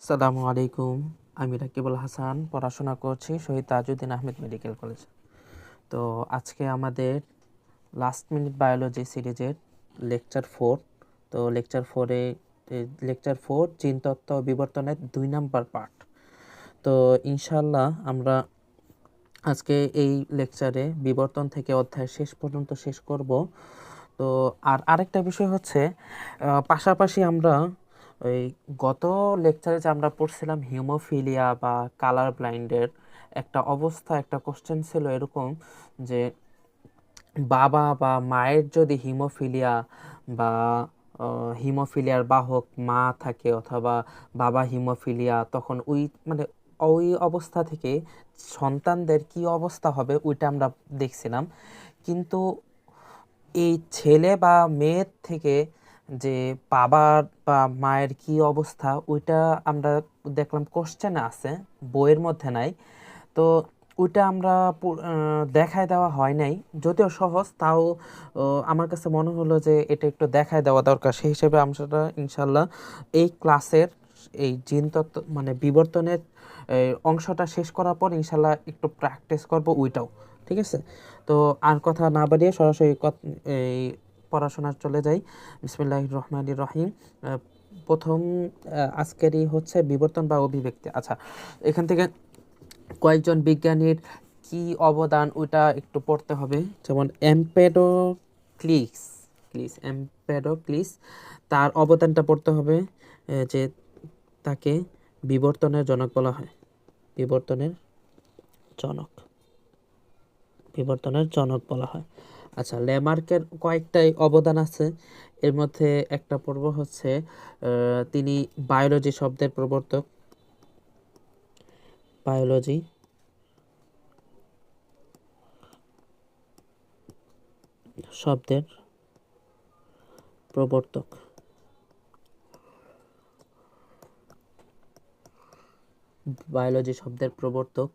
সালামু আলাইকুম। আমি রাকিবুল হাসান, পড়াশোনা করছি শহীদ তাজউদ্দিন আহমেদ মেডিকেল কলেজ। তো আজকে আমাদের লাস্ট মিনিট বায়োলজি সিরিজের লেকচার 4। তো লেকচার 4 জিনতত্ত্ব ও বিবর্তনের 2 নাম্বার পার্ট। তো ইনশাআল্লাহ আমরা আজকে এই লেকচারে বিবর্তন থেকে অধ্যায় শেষ পর্যন্ত শেষ করব। তো আরেকটা বিষয় হচ্ছে, পাশাপাশি আমরা ওই গত লেকচারে যে আমরা পড়ছিলাম হিমোফিলিয়া বা কালার ব্লাইন্ডের একটা অবস্থা, একটা কোশ্চেন ছিল এরকম যে বাবা বা মায়ের যদি হিমোফিলিয়া বা হিমোফিলিয়ার বাহক মা থাকে অথবা বাবা হিমোফিলিয়া, তখন ওই অবস্থা থেকে সন্তানদের কি অবস্থা হবে ওইটা আমরা দেখছিলাম। কিন্তু এই ছেলে বা মেয়ের থেকে যে বাবার বা মায়ের কি অবস্থা ওইটা আমরা দেখলাম কোশ্চেনে আছে, বইয়ের মধ্যে নাই। তো ওইটা আমরা দেখায় দেওয়া হয় নাই, যদিও সহজ, তাও আমার কাছে মনে হলো যে এটা একটু দেখায় দেওয়া দরকার। সেই হিসেবে আমরা ইনশাল্লাহ এই ক্লাসের এই জিনতত্ত্ব বিবর্তনের অংশটা শেষ করার পর ইনশাল্লাহ একটু প্র্যাকটিস করব ওইটাও। ঠিক আছে? তো আর কথা না বাড়িয়ে সরাসরি এই পড়াশোনার চলে যাই। বিসমিল্লাহির রহমানির রহিম। প্রথম আজকেরই হচ্ছে বিবর্তন বা অভিব্যক্তি। আচ্ছা, এখান থেকে কয়েকজন বিজ্ঞানীর কি অবদান ওইটা একটু পড়তে হবে। যেমন এম্পেডোক্লিস, তার অবদানটা পড়তে হবে। যে তাকে বিবর্তনের জনক বলা হয়। বিবর্তনের জনক বলা হয়। আচ্ছা, ল্যামার্কের কয়েকটাই অবদান আছে। এর মধ্যে একটা পর্ব হচ্ছে তিনি বায়োলজি শব্দের প্রবর্তক। বায়োলজি শব্দের প্রবর্তক।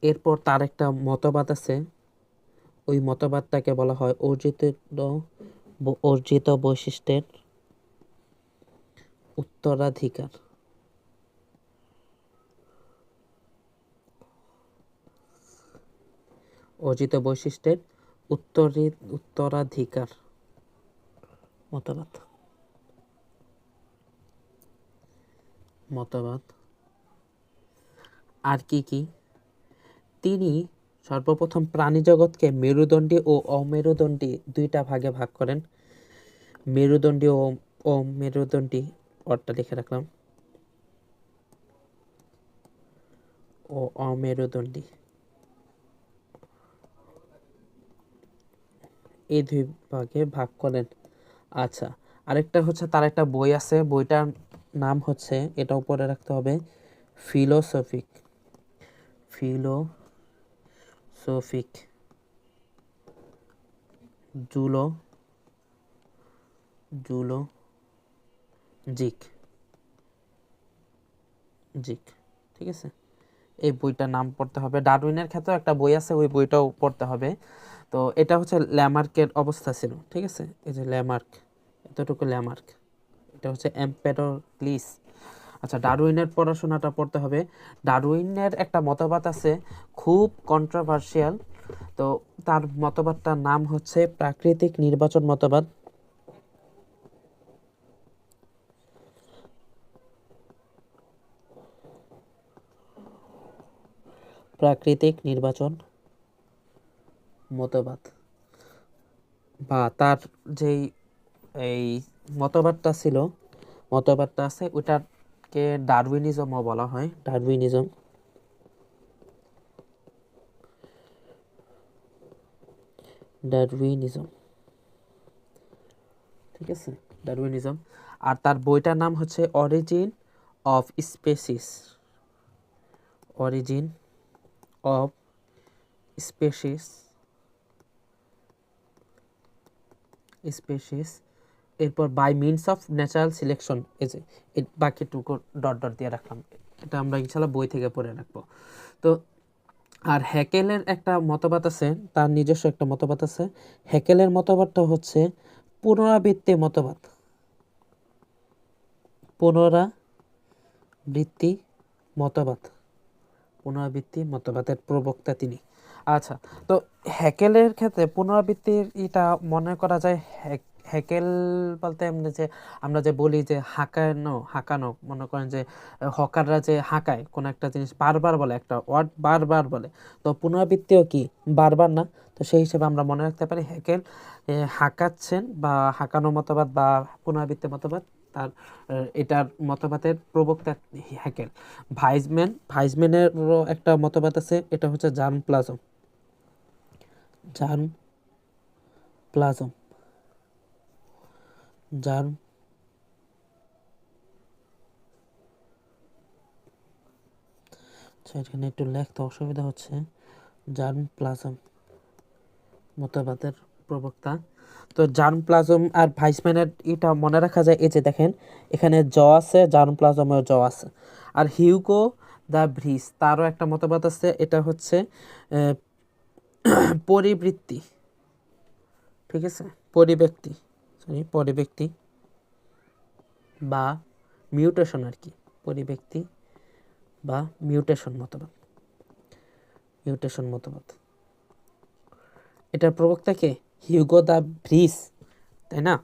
এরপর তার একটা মতবাদ আছে, ওই মতবাদটাকে বলা হয় অর্জিত বৈশিষ্ট্যের উত্তরাধিকার। অর্জিত বৈশিষ্ট্যের উত্তরাধিকার মতবাদ। আর কি তিনি সর্বপ্রথম প্রাণী জগৎকে মেরুদণ্ডী ও অমেরুদণ্ডী দুইটা ভাগে ভাগ করেন। মেরুদণ্ডী ও অমেরুদণ্ডী, অর্থটা লিখে রাখলাম, ও অমেরুদণ্ডী, এই দুই ভাগে ভাগ করেন। আচ্ছা, আরেকটা হচ্ছে তার একটা বই আছে, বইটার নাম হচ্ছে, এটা উপরে রাখতে হবে, ফিলোসফিক জুলজিক। ঠিক আছে, এই বইটার নাম পড়তে হবে। ডারউইনের ক্ষেত্রেও একটা বই আছে, ওই বইটাও পড়তে হবে। তো এটা হচ্ছে ল্যামার্কের অবস্থা ছিল। ঠিক আছে, এই যে ল্যামার্ক, এতটুকু ল্যামার্ক, এটা হচ্ছে এম্পেডোক্লিস। আচ্ছা, ডারউইনের পড়াশোনাটা পড়তে হবে। ডারউইনের একটা মতবাদ আছে, খুব কন্ট্রোভার্সিয়াল। তো তার মতবাদটার নাম হচ্ছে প্রাকৃতিক নির্বাচন মতবাদ। প্রাকৃতিক নির্বাচন মতবাদ, বা তার যেই এই মতবাদটা আছে, ওইটাকে ডারউইনিজমও বলা হয়। ডারউইনিজম। ঠিক আছে, ডারউইনিজম। আর তার বইটার নাম হচ্ছে অরিজিন অফ স্পেসিস। এরপর by means of natural selection, এই যে বাকিটুকু ডট ডট দিয়ে রাখলাম, এটা আমরা ইনশাল্লাহ বই থেকে পড়ে রাখবো। তো আর হ্যাকেলের একটা মতবাদ আছে, তার নিজস্ব একটা মতবাদ আছে। হ্যাকেলের মতবাদটা হচ্ছে পুনরাবৃত্তি মতবাদ। পুনরাবৃত্তি মতবাদ, পুনরাবৃত্তি মতবাদের প্রবক্তা তিনি। আচ্ছা, তো হ্যাকেলের ক্ষেত্রে পুনরাবৃত্তির এটা মনে করা যায় হ্যাকেল বলতে এমনি যে আমরা যে বলি যে হাঁকানো মনে করেন যে হকাররা যে হাঁকায় কোনো একটা জিনিস বারবার বলে, একটা ওয়ার্ড বারবার বলে, তো পুনরাবৃত্তিও কি বারবার না? তো সেই হিসেবে আমরা মনে রাখতে পারি হ্যাকেল হাঁকাচ্ছেন বা হাঁকানো মতবাদ বা পুনরাবৃত্তি মতবাদ তার এটার মতবাদের প্রবক্তা হ্যাকেল। ভাইজম্যানেরও একটা মতবাদ আছে, এটা হচ্ছে germ plasm. Germ plasm germ এখানে একটু লেখতে অসুবিধা হচ্ছে। জার্ম প্লাজম মতবাদের প্রবক্তা। তো জার্ম প্লাজম আর ভাইসম্যানের এটা মনে রাখা যায়, এই যে দেখেন এখানে জ আছে, জার্ম প্লাজমের জ আছে। আর হিউগো দ্য ভ্রিস তারও একটা মতবাদ আছে, এটা হচ্ছে পরিবৃত্তি, ঠিক আছে, পরিব্যক্তি বা মিউটেশন আর কি, পরিব্যক্তি বা মিউটেশন মতবাদ। এটার প্রবক্তা কে? হিউগো দ্য ভ্রিস, তাই না?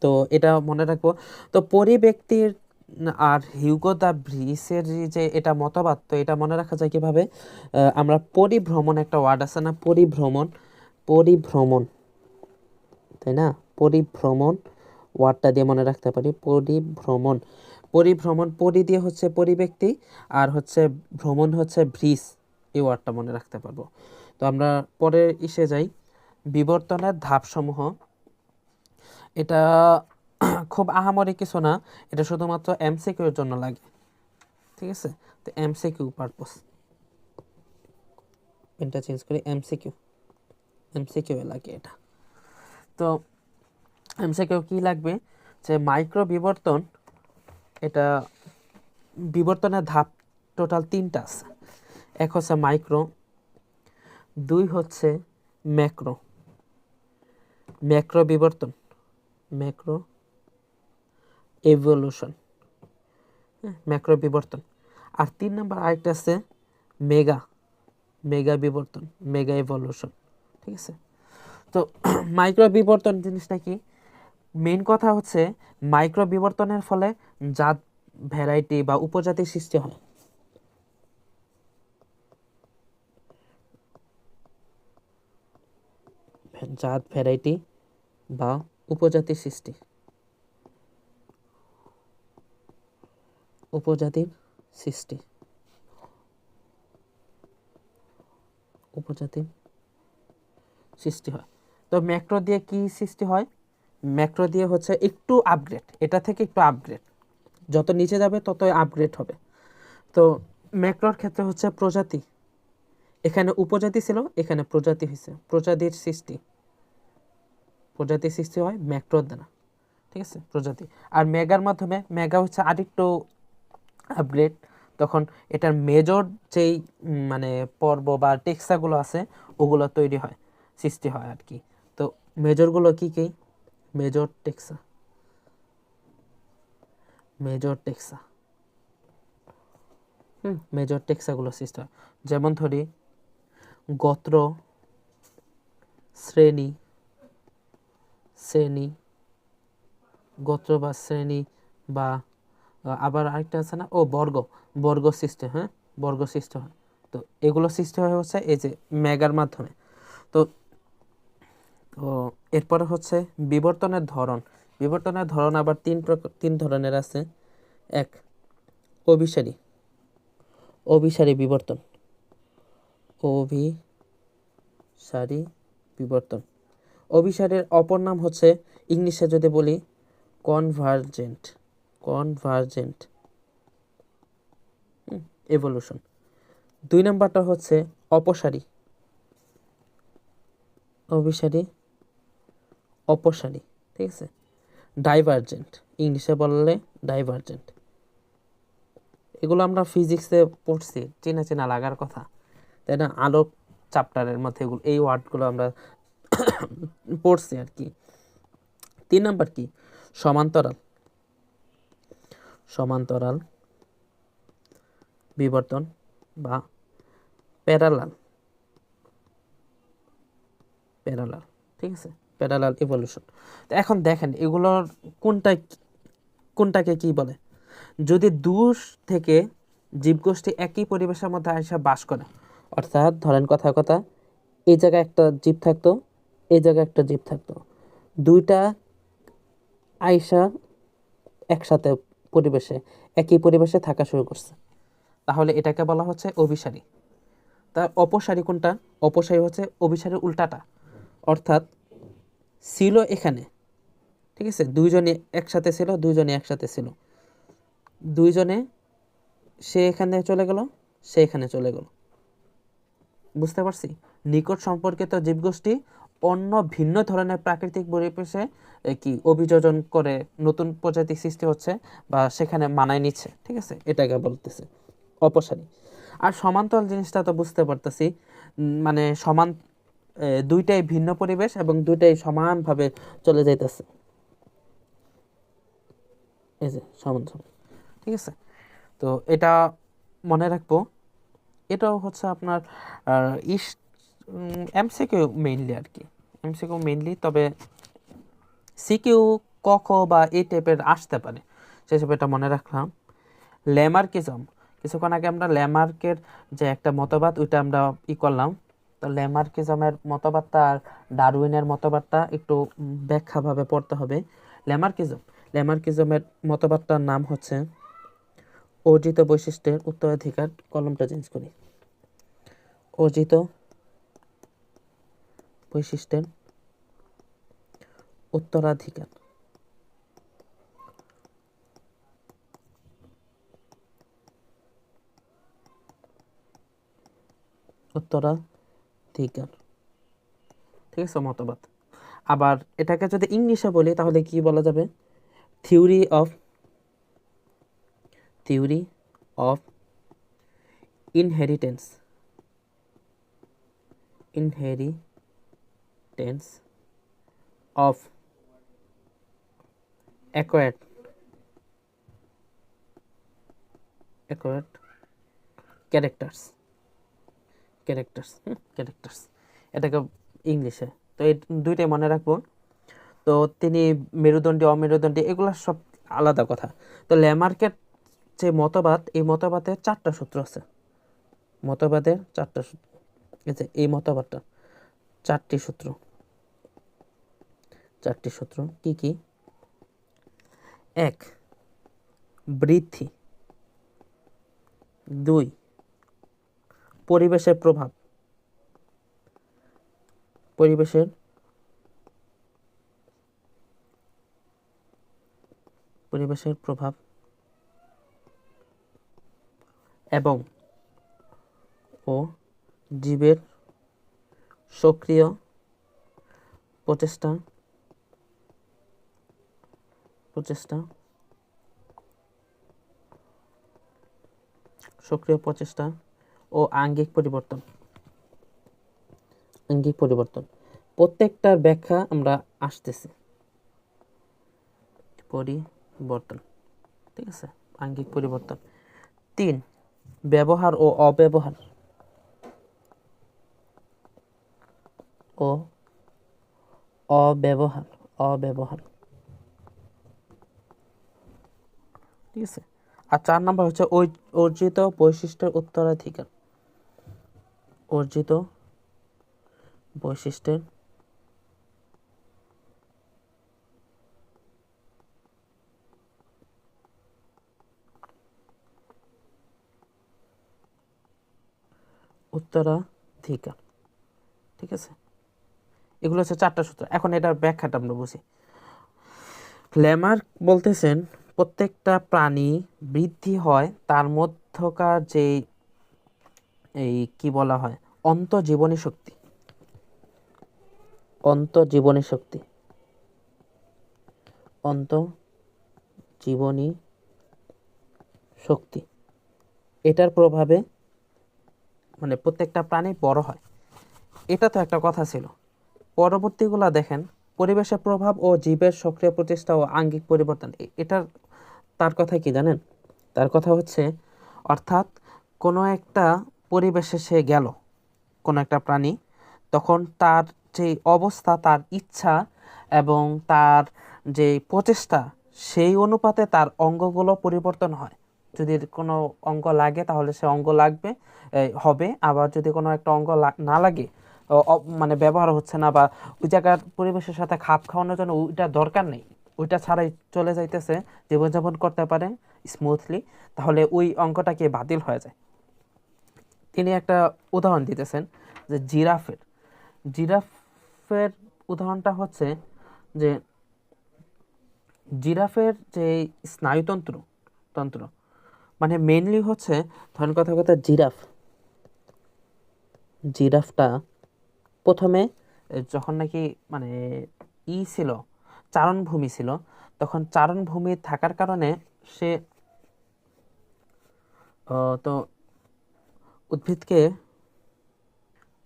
তো এটা মনে রাখবো। তো পরিব্যক্তির আর হিউগো দ্য ভ্রিসের যে এটা মতবাদ, তো এটা মনে রাখা যায় কিভাবে? আমরা পরিভ্রমণ, একটা ওয়ার্ড আছে না, পরিভ্রমণ, তাই না? পরিভ্রমণ ওয়ার্ডটা দিয়ে মনে রাখতে পারি, পরিভ্রমণ পরি দিয়ে হচ্ছে পরিব্যক্তি, আর হচ্ছে ভ্রমণ হচ্ছে ভ্রিস, এই ওয়ার্ডটা মনে রাখতে পারবো। তো আমরা পরে যাই, বিবর্তনের ধাপসমূহ। এটা খুব আহামরি কিছু না, এটা শুধুমাত্র এমসিকিউ এর জন্য লাগে, ঠিক আছে? তো এমসিকিউ পারপোজ, পেনটা চেঞ্জ করি, এমসিকিউ এ লাগে এটা। তো এমসিকিউ কি লাগবে, যে মাইক্রো বিবর্তন, এটা বিবর্তনের ধাপ টোটাল 3টা আছে। এক হচ্ছে মাইক্রো, 2 হচ্ছে ম্যাক্রো বিবর্তন, ম্যাক্রো এভলিউশন, ম্যাক্রো বিবর্তন। আর 3 নাম্বার আরেকটা আছে মেগা বিবর্তন, মেগা এভলিউশন, ঠিক আছে? তো মাইক্রো বিবর্তন জিনিসটা কি? মেইন কথা হচ্ছে মাইক্রো বিবর্তনের ফলে জাত ভ্যারাইটি বা উপজাতির সৃষ্টি হয়। জাত ভ্যারাইটি বা উপজাতির সৃষ্টি, উপজাতির সৃষ্টি হয়। তো ম্যাক্রো দিয়ে কি সৃষ্টি হয়? ম্যাক্রো দিয়ে হচ্ছে একটু আপগ্রেড, এটা থেকে একটু আপগ্রেড, যত নিচে যাবে ততই আপগ্রেড হবে। তো ম্যাক্রোর ক্ষেত্রে হচ্ছে প্রজাতি, এখানে উপজাতি ছিল, এখানে প্রজাতি হয়েছে, প্রজাতির সৃষ্টি হয় ম্যাক্রোর দ্বারা, ঠিক আছে, প্রজাতি। আর মেগার মাধ্যমে, মেগা হচ্ছে আরেকটু আপগ্রেড, তখন এটার মেজর যেই মানে পর্ব বা টেক্সাগুলো আছে ওগুলো তৈরি হয়, সৃষ্টি হয় আর কি। তো মেজরগুলো কি কি? মেজর টেক্সাগুলো সৃষ্টি হয়। যেমন ধরি গোত্র, শ্রেণী, গোত্র বা শ্রেণী, বা আবার আরেকটা আছে না, বর্গ সৃষ্টি, হ্যাঁ, বর্গ সৃষ্টি হয়। তো এগুলো সৃষ্টি হয় হচ্ছে এই যে মেগার মাধ্যমে। তো তো এরপরে হচ্ছে বিবর্তনের ধরন। আবার তিন ধরনের আছে। এক, অভিসারী বিবর্তন, অভিসারের অপর নাম হচ্ছে, ইংলিশে যদি বলি, কনভার্জেন্ট এভলিউশন। 2 নাম্বারটা হচ্ছে অপসারী, ঠিক আছে, ডাইভার্জেন্ট, ইংলিশে বললে ডাইভার্জেন্ট। এগুলো আমরা ফিজিক্সে পড়ছি, চেনা লাগার কথা, তাই না? আলোক চ্যাপ্টারের মধ্যে এগুলো, এই ওয়ার্ডগুলো আমরা পড়ছি আর কি। 3 নাম্বার কি? সমান্তরাল, সমান্তরাল বিবর্তন বা প্যারালাল প্যারালাল, ঠিক আছে, প্যারালাল ইভলিউশন। তো এখন দেখেন এগুলোর কোনটাকে কি বলে। যদি দূর থেকে জীবগোষ্ঠী একই পরিবেশের মধ্যে আইসা বাস করে, অর্থাৎ ধরেন কথা কথা এই জায়গায় একটা জীব থাকতো, এই জায়গায় একটা জীব থাকতো, দুইটা আইসা একসাথে একই পরিবেশে থাকা শুরু করছে, তাহলে এটাকে বলা হচ্ছে অভিসারী। তার অপসারী কোনটা? অপসারী হচ্ছে অভিসারীর উল্টাটা, অর্থাৎ ছিল এখানে, ঠিক আছে, দুইজনে একসাথে ছিল, দুইজনে সে এখানে চলে গেল, সে এখানে চলে গেল, বুঝতে পারছি। নিকট সম্পর্কিত জীবগোষ্ঠী অন্য ভিন্ন ধরনের প্রাকৃতিক পরিবেশে কি অভিযোজন করে নতুন প্রজাতি সৃষ্টি হচ্ছে বা সেখানে মানায় নিচ্ছে, ঠিক আছে, এটাকে বলতেছে অপসারী। আর সমান্তরাল জিনিসটা তো বুঝতে পারতেছি, মানে সমান, দুইটাই ভিন্ন পরিবেশ এবং দুইটাই সমানভাবে চলে যাইতেছে, এই যে সমান্তরাল, ঠিক আছে। তো এটা মনে রাখবো। এটাও হচ্ছে আপনার ইস এমসিকিউ মেইনলি আর কি, এমসিকিউ মেইনলি, তবে সিকিউ ক খ বা এই টাইপের আসতে পারে, সেসব এটা মনে রাখলাম। ল্যামার্কিজম, কিছুক্ষণ আগে আমরা ল্যামার্কের যে একটা মতবাদ ওইটা আমরা করলাম। তো ল্যামার্কিজমের মতবাদটা আর ডারউইনের মতবাদটা একটু ব্যাখ্যাভাবে পড়তে হবে। ল্যামার্কিজমের মতবাদটার নাম হচ্ছে অর্জিত বৈশিষ্ট্যের উত্তরাধিকার, কলমটা চেঞ্জ করি, অর্জিত বৈশিষ্ট্যের উত্তরাধিকার। উত্তরাধিকার, ঠিক আছে, মতবাদ। আবার এটাকে যদি ইংলিশে বলি তাহলে কি বলা যাবে? Theory of inheritance of acquired characters, এটাকে ইংলিশে। তো এই দুইটাই মনে রাখবো। তো তিনি মেরুদণ্ডী অমেরুদণ্ডী এগুলো সব আলাদা কথা। তো ল্যামার্কের যে মতবাদ, এই মতবাদের 4টা সূত্র আছে, এই যে এই মতবাদটা 4টি সূত্র কি কি? 1 বৃদ্ধি, 2 পরিবেশের প্রভাব, এবং ও জীবের সক্রিয় প্রচেষ্টা ও আঙ্গিক পরিবর্তন। প্রত্যেকটার ব্যাখ্যা আমরা আসতেছি। পরিবর্তন, ঠিক আছে, আঙ্গিক পরিবর্তন। 3 ব্যবহার ও অব্যবহার, ঠিক আছে। আর 4 নাম্বার হচ্ছে অর্জিত বৈশিষ্ট্যের উত্তরাধিকার। উত্তরাধিকার, ঠিক আছে। এগুলো হচ্ছে 4টা সূত্র। এখন এটার ব্যাখ্যাটা আমরা বুঝি। ল্যামার্ক বলতেছেন প্রত্যেকটা প্রাণী বৃদ্ধি হয় তার মধ্যকার যে এই কি বলা হয় অন্তঃজীবনী শক্তি, এটার প্রভাবে মানে প্রত্যেকটা প্রাণী বড় হয়। এটা তো একটা কথা ছিল। পরবর্তীগুলা দেখেন পরিবেশের প্রভাব ও জীবের সক্রিয় প্রচেষ্টা ও আঙ্গিক পরিবর্তন, এটার তার কথা কি জানেন? তার কথা হচ্ছে, অর্থাৎ কোনো একটা পরিবেশে সে গেল, কোনো একটা প্রাণী, তখন তার যে অবস্থা, তার ইচ্ছা এবং তার যে প্রচেষ্টা, সেই অনুপাতে তার অঙ্গগুলো পরিবর্তন হয়। যদি কোনো অঙ্গ লাগে তাহলে সে অঙ্গ লাগবে, হবে। আবার যদি কোনো একটা অঙ্গ না লাগে, মানে ব্যবহার হচ্ছে না, বা ওই জায়গার পরিবেশের সাথে খাপ খাওয়ানোর জন্য ওইটা দরকার নেই, ওইটা ছাড়াই চলে যাইতেছে, জীবনযাপন করতে পারেন স্মুথলি, তাহলে ওই অঙ্কটাকে বাতিল হয়ে যায়। তিনি একটা উদাহরণ দিতেছেন যে জিরাফের জিরাফের উদাহরণটা হচ্ছে যে জিরাফের যে স্নায়ুতন্ত্র তন্ত্র মানে মেইনলি হচ্ছে, ধরেন কথা কথা জিরাফটা প্রথমে যখন নাকি মানে ছিল, চারণভূমি ছিল, তখন চারণভূমি থাকার কারণে সে তো উদ্ভিদকে,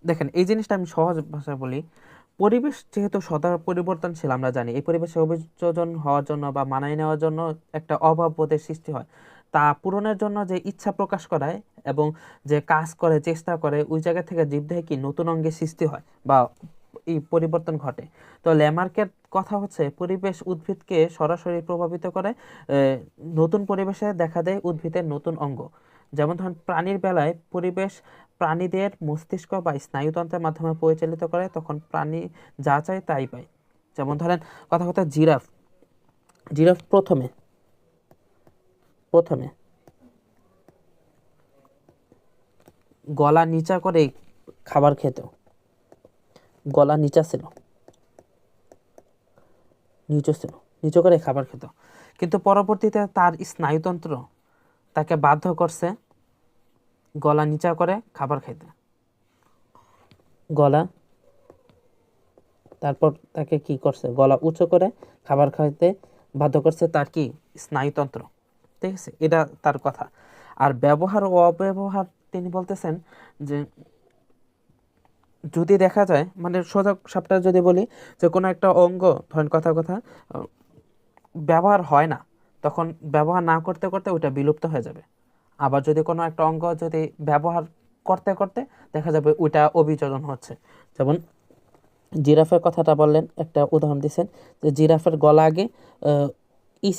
দেখেন এই জিনিসটা আমি সহজ ভাষায় বলি, পরিবেশ যেহেতু সদা পরিবর্তনশীল, আমরা জানি এই পরিবেশে অভিযোজন হওয়ার জন্য বা মানায় নেওয়ার জন্য একটা অভাববোধের সৃষ্টি হয়। তা পূরণের জন্য যে ইচ্ছা প্রকাশ করায় এবং যে কাজ করে, চেষ্টা করে, ওই জায়গা থেকে জীবদেহে কি নতুন অঙ্গের সৃষ্টি হয় বা এই পরিবর্তন ঘটে। তো ল্যামার্কের কথা হচ্ছে, পরিবেশ উদ্ভিদকে সরাসরি প্রভাবিত করে, নতুন পরিবেশে দেখা দেয় উদ্ভিদের নতুন অঙ্গ। যেমন ধরেন প্রাণীর বেলায় পরিবেশ প্রাণীদের মস্তিষ্ক বা স্নায়ুতন্ত্রের মাধ্যমে পরিচালিত করে, তখন প্রাণী যা চায় তাই পায়। যেমন ধরেন কথা কথা জিরাফ জিরাফ প্রথমে প্রথমে গলা নিচা করে খাবার খেত, গলা নিচু ছিল, নিচু করে খাবার খেত। কিন্তু পরবর্তীতে তার স্নায়ুতন্ত্র তাকে বাধ্য করছে গলা নিচা করে খাবার খেতে। গলা তারপর তাকে কি করছে, গলা উঁচু করে খাবার খাইতে বাধ্য করছে তার কি স্নায়ুতন্ত্র। ঠিক আছে, এটা তার কথা। আর ব্যবহার ও অব্যবহার তিনি বলতেছেন যে যদি দেখা যায়, মানে সোজা সাপটা যদি বলি, যে কোনো একটা অঙ্গ ধরেন কথা কথা ব্যবহার হয় না, তখন ব্যবহার না করতে করতে ওইটা বিলুপ্ত হয়ে যাবে। আবার যদি কোনো একটা অঙ্গ যদি ব্যবহার করতে করতে দেখা যাবে ওইটা অভিযোজন হচ্ছে। যেমন জিরাফের কথাটা বললেন, একটা উদাহরণ দিচ্ছেন যে জিরাফের গলা আগে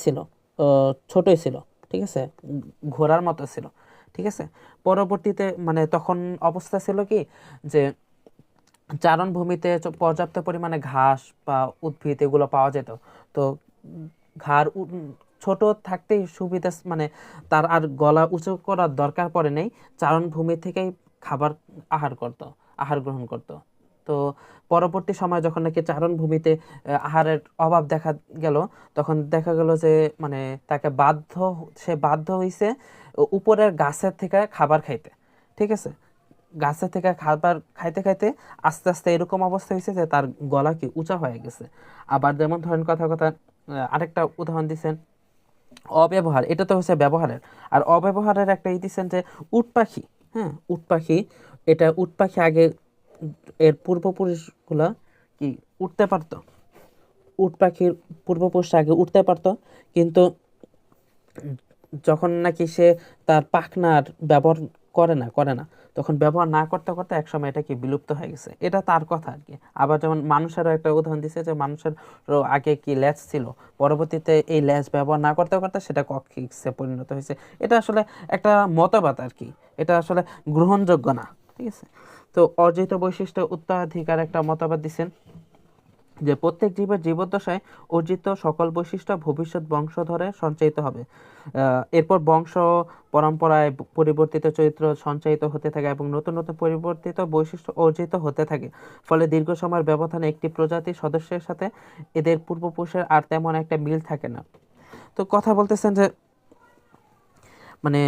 ছিল, ছোটই ছিল, ঠিক আছে, ঘোড়ার মতো ছিল, ঠিক আছে। পরবর্তীতে মানে তখন অবস্থা ছিল কি, যে চারণভূমিতে পর্যাপ্ত পরিমাণে ঘাস বা উদ্ভিদ এগুলো পাওয়া যেত। তো ঘাড় ছোট থাকতেই সুবিধা, মানে তার আর গলা উঁচু করার দরকার পড়ে নেই, চারণভূমি থেকেই খাবার আহার গ্রহণ করত। তো পরবর্তী সময় যখন নাকি চারণভূমিতে আহারের অভাব দেখা গেল, তখন দেখা গেল যে মানে তাকে সে বাধ্য হইছে উপরের গাছের থেকে খাবার খাইতে। ঠিক আছে, গাছের থেকে খাবার খাইতে খাইতে আস্তে আস্তে এরকম অবস্থা হয়েছে যে তার গলা কি উঁচা হয়ে গেছে। আবার যেমন ধরেন কথা কথা আরেকটা উদাহরণ দিচ্ছেন অব্যবহার, এটা তো হচ্ছে ব্যবহারের। আর অব্যবহারের একটা দিচ্ছেন যে উট পাখি। হ্যাঁ, উট পাখি, উট পাখি আগে এর পূর্বপুরুষগুলা কি উঠতে পারতো, উট পাখির পূর্বপুরুষ আগে উঠতে পারতো, কিন্তু যখন নাকি সে তার পাখনার ব্যবহার করে না, তখন ব্যবহার না করতে করতে একসময় এটা কি বিলুপ্ত হয়ে গেছে। এটা তার কথা আর কি। আবার যেমন মানুষেরও একটা উদাহরণ দিচ্ছে যে মানুষেরও আগে কি ল্যাজ ছিল, পরবর্তীতে এই ল্যাজ ব্যবহার না করতে করতে সেটা ককপিসে পরিণত হয়েছে। এটা আসলে একটা মতবাদ আর কি, এটা আসলে গ্রহণযোগ্য না। ঠিক আছে, তো অর্জিত বৈশিষ্ট্য উত্তরাধিকার একটা মতবাদ দিচ্ছেন যে প্রত্যেক জীবের জীবদ্দশায় অর্জিত সকল বৈশিষ্ট্য ভবিষ্যৎ বংশধরে সঞ্চারিত হবে। এরপর বংশ পরম্পরায় পরিবর্তিত চরিত্র সঞ্চারিত হতে থাকে এবং নতুন নতুন পরিবর্তিত বৈশিষ্ট্য অর্জিত হতে থাকে। ফলে দীর্ঘ সময়ের ব্যবধানে একটি প্রজাতির সদস্যের সাথে এদের পূর্বপুরুষের আর তেমন একটা মিল থাকে না। তো কথা বলতেছেন যে মানে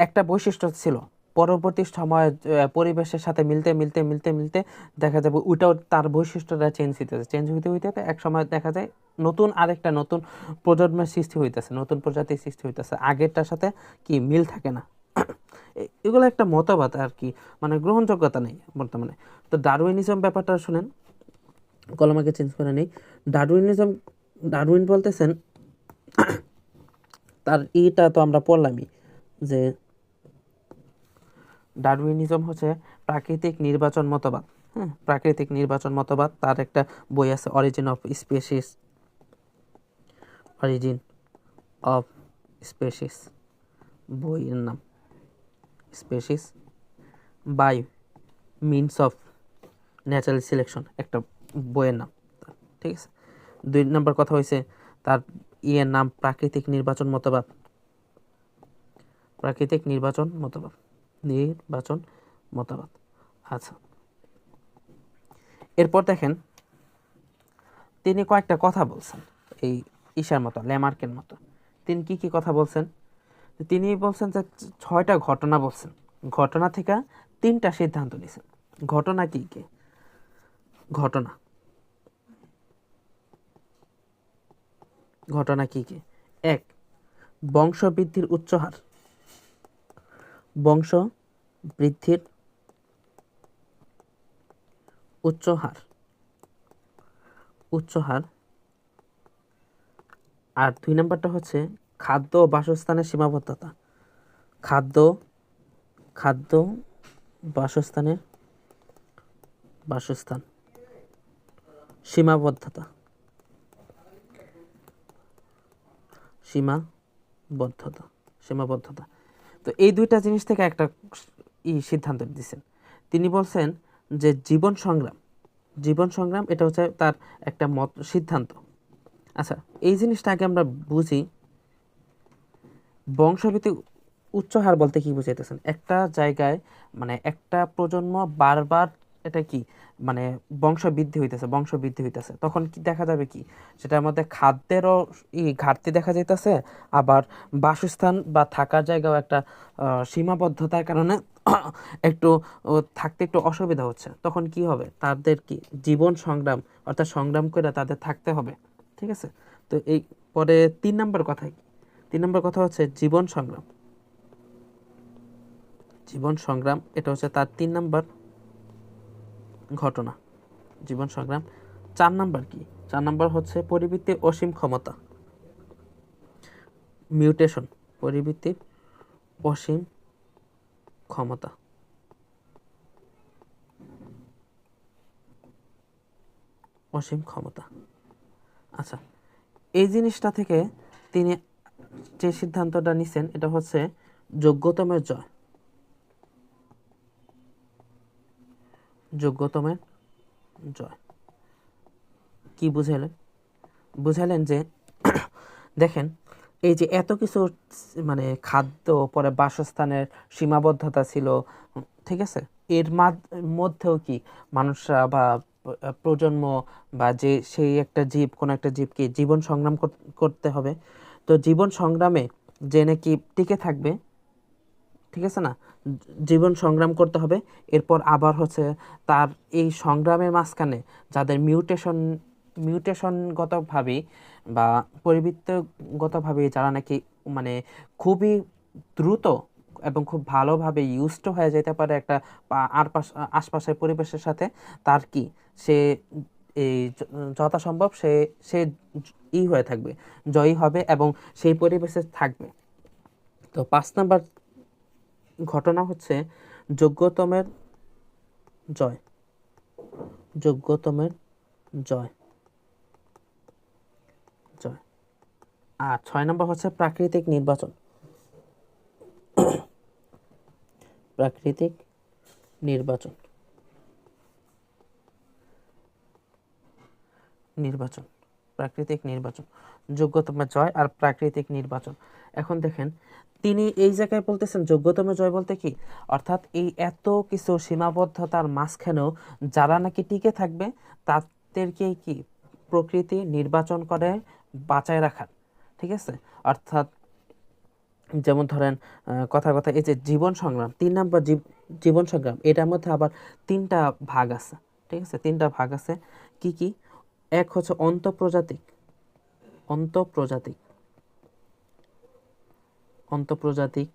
একটা বৈশিষ্ট্য ছিল, পরবর্তী সময়ে পরিবেশের সাথে মিলতে মিলতে মিলতে মিলতে দেখা যাবে ওইটাও তার বৈশিষ্ট্যটা চেঞ্জ হইতে হইতে এক সময় দেখা যায় নতুন প্রজন্মের সৃষ্টি হইতেছে, নতুন প্রজাতির সৃষ্টি হইতেছে, আগেরটার সাথে কি মিল থাকে না। এগুলো একটা মতবাদ আর কি, মানে গ্রহণযোগ্যতা নেই বর্তমানে। তো ডারউইনিজম ব্যাপারটা শুনেন, কলমাকে চেঞ্জ করে নেই। ডারউইনিজম ডারউইন বলতেছেন তার এটা তো আমরা পড়লামই যে ডারউইনিজম হচ্ছে প্রাকৃতিক নির্বাচন মতবাদ। হ্যাঁ, প্রাকৃতিক নির্বাচন মতবাদ। তার একটা বই আছে origin of species, origin of species বইয়ের নাম, species by means of natural selection, একটা বইয়ের নাম। ঠিক আছে। 2 নম্বর কথা হয়েছে তার ইয়ের নাম প্রাকৃতিক নির্বাচন মতবাদ, প্রাকৃতিক নির্বাচন মতবাদ, নির্বাচন মতবাদ। আচ্ছা, এরপর দেখেন তিনি কয়েকটা কথা বলছেন এই ঈশার মতো, ল্যামার্কের মতো। তিনি কি কি কথা বলছেন? তিনি বলছেন যে 6টা ঘটনা বলছেন, ঘটনা থেকে 3টা সিদ্ধান্ত নিয়েছেন। ঘটনা কি কি? ঘটনা ঘটনা কি কি? 1, বংশবৃদ্ধির উচ্চ হার, বংশ বৃদ্ধির উচ্চ হার, উচ্চ হার। আর 2 নম্বরটা হচ্ছে খাদ্য ও বাসস্থানের সীমাবদ্ধতা, খাদ্য খাদ্য বাসস্থানের বাসস্থান সীমাবদ্ধতা, সীমাবদ্ধতা, সীমাবদ্ধতা। তো এই 2টা জিনিস থেকে একটা সিদ্ধান্ত দিচ্ছেন। তিনি বলছেন যে জীবন সংগ্রাম, জীবন সংগ্রাম এটা হচ্ছে তার একটা মত সিদ্ধান্ত। আচ্ছা, এই জিনিসটা আগে আমরা বুঝি। বংশবৃদ্ধি উচ্চ হার বলতে কি বুঝাইতেছেন? একটা জায়গায় মানে একটা প্রজন্ম বারবার এটা কি মানে বংশ বৃদ্ধি হইতেছে, তখন কি দেখা যাবে কি সেটার মধ্যে খাদ্যেরও ঘাটতি দেখা যাইতেছে, আবার বাসস্থান বা থাকার জায়গাও একটা সীমাবদ্ধতার কারণে একটু থাকতে একটু অসুবিধা হচ্ছে। তখন কি হবে? তাদের কি জীবন সংগ্রাম, অর্থাৎ সংগ্রাম করে তাদের থাকতে হবে। ঠিক আছে। তো এই পরে 3 নম্বর কথাই, 3 নম্বর কথা হচ্ছে জীবন সংগ্রাম, জীবন সংগ্রাম এটা হচ্ছে তার 3 নম্বর ঘটনা, জীবন সংগ্রাম। 4 নম্বর কি? 4 নম্বর হচ্ছে পরিবৃত্তির অসীম ক্ষমতা, মিউটেশন, পরিবৃত্তির অসীম ক্ষমতা, অসীম ক্ষমতা। আচ্ছা, এই জিনিসটা থেকে তিনি যে সিদ্ধান্তটা নিছেন এটা হচ্ছে যোগ্যতমের জয়, যোগ্যতমের জয়। কি বুঝাইলেন? বুঝাইলেন যে দেখেন এই যে এত কিছু মানে খাদ্য, পরে বাসস্থানের সীমাবদ্ধতা ছিল, ঠিক আছে, এর মধ্যেও কি মানুষরা বা প্রজন্ম বা যে সেই একটা জীব, কোন একটা জীবকে জীবন সংগ্রাম করতে হবে। তো জীবন সংগ্রামে যে নাকি টিকে থাকবে, ঠিক আছে না, জীবন সংগ্রাম করতে হবে। এরপর আবার হচ্ছে তার এই সংগ্রামের মাঝখানে যাদের মিউটেশনগতভাবে বা পরিবৃত্তগতভাবে যারা নাকি মানে খুবই দ্রুত এবং খুব ভালোভাবে ইউজড হয়ে যেতে পারে একটা আশপাশের পরিবেশের সাথে, তার কি সে এই যথাসম্ভব সে সে হয়ে থাকবে, জয়ী হবে এবং সেই পরিবেশে থাকবে। তো 5 নাম্বার ঘটনা হচ্ছে যোগ্যতমের জয়, যোগ্যতমের জয়, জয়। আর 6 নম্বর হচ্ছে প্রাকৃতিক নির্বাচন, প্রাকৃতিক নির্বাচন, নির্বাচন, প্রাকৃতিক নির্বাচন, যোগ্যতমের জয় আর প্রাকৃতিক নির্বাচন। এখন দেখেন তিনি এই জায়গায় বলতেছেন যোগ্যতম জয় বলতে কি, অর্থাৎ এই এত কিছু সীমাবদ্ধতার মাঝখানেও যারা নাকি টিকে থাকবে তাদেরকেই কি প্রকৃতি নির্বাচন করে বাঁচায় রাখার। ঠিক আছে। অর্থাৎ যেমন ধরেন কথা কথা এই যে জীবন সংগ্রাম, 3 নম্বর জীবন সংগ্রাম, এটার মধ্যে আবার 3টা ভাগ আছে। ঠিক আছে, 3টা ভাগ আছে। কি কি? এক হচ্ছে অন্তঃপ্রজাতিক, অন্তঃপ্রজাতিক, অন্তঃপ্রজাতিক,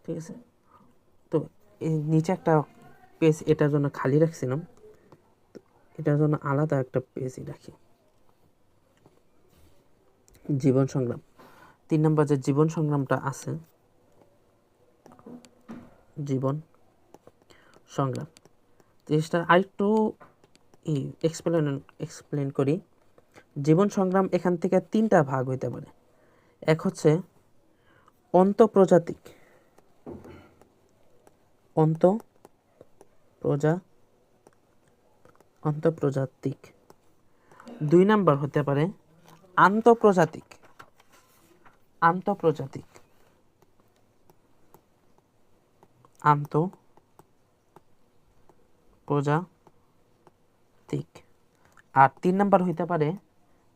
ঠিক আছে। তো এই নিচে একটা পেজ এটার জন্য খালি রাখছিলাম, এটার জন্য আলাদা একটা পেজই রাখি। জীবন সংগ্রাম, 3 নম্বর যে জীবন সংগ্রামটা আছে, জীবন সংগ্রাম জিনিসটা আরেকটু এক্সপ্লেন করি। জীবন সংগ্রাম এখান থেকে 3টা ভাগ হইতে পারে। এক হচ্ছে অন্তঃপ্রজাতিক, অন্তঃপ্রজাতিক। 2 নাম্বার হতে পারে আন্তঃপ্রজাতিক, আন্তঃপ্রজাতিক, আন্তঃপ্রজাতিক। আর 3 নাম্বার হইতে পারে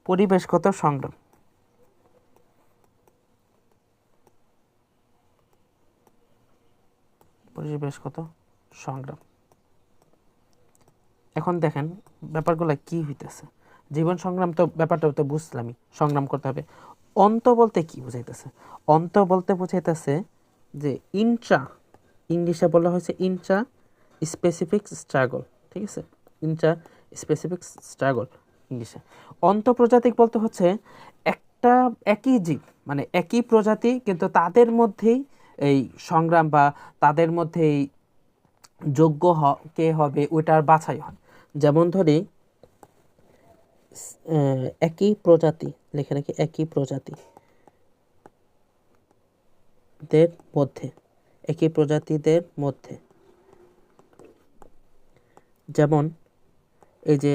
পরিবেশগত সংগ্রাম, পরিবেশগত সংগ্রাম। এখন দেখেন ব্যাপারগুলো কি হইতেছে। জীবন সংগ্রাম তো ব্যাপারটা তো বুঝলামই, সংগ্রাম করতে হবে। অন্ত বলতে কি বুঝাইতেছে? অন্ত বলতে বুঝাইতেছে যে ইংলিশে বলা হয়েছে ইন্ট্রা স্পেসিফিক স্ট্রাগল, ঠিক আছে? ইন্ট্রা স্পেসিফিক স্ট্রাগল ইংলিশে। অন্তঃপ্রজাতিক বলতে হচ্ছে একটা একই জীব, মানে একই প্রজাতি, কিন্তু তাদের মধ্যেই এই সংগ্রাম বা তাদের মধ্যেই যোগ্য কে হবে ওইটার বাছাই হয়। যেমন ধরি একই প্রজাতি, লেখে রাখি একই প্রজাতিদের মধ্যে, একই প্রজাতিদের মধ্যে, যেমন এই যে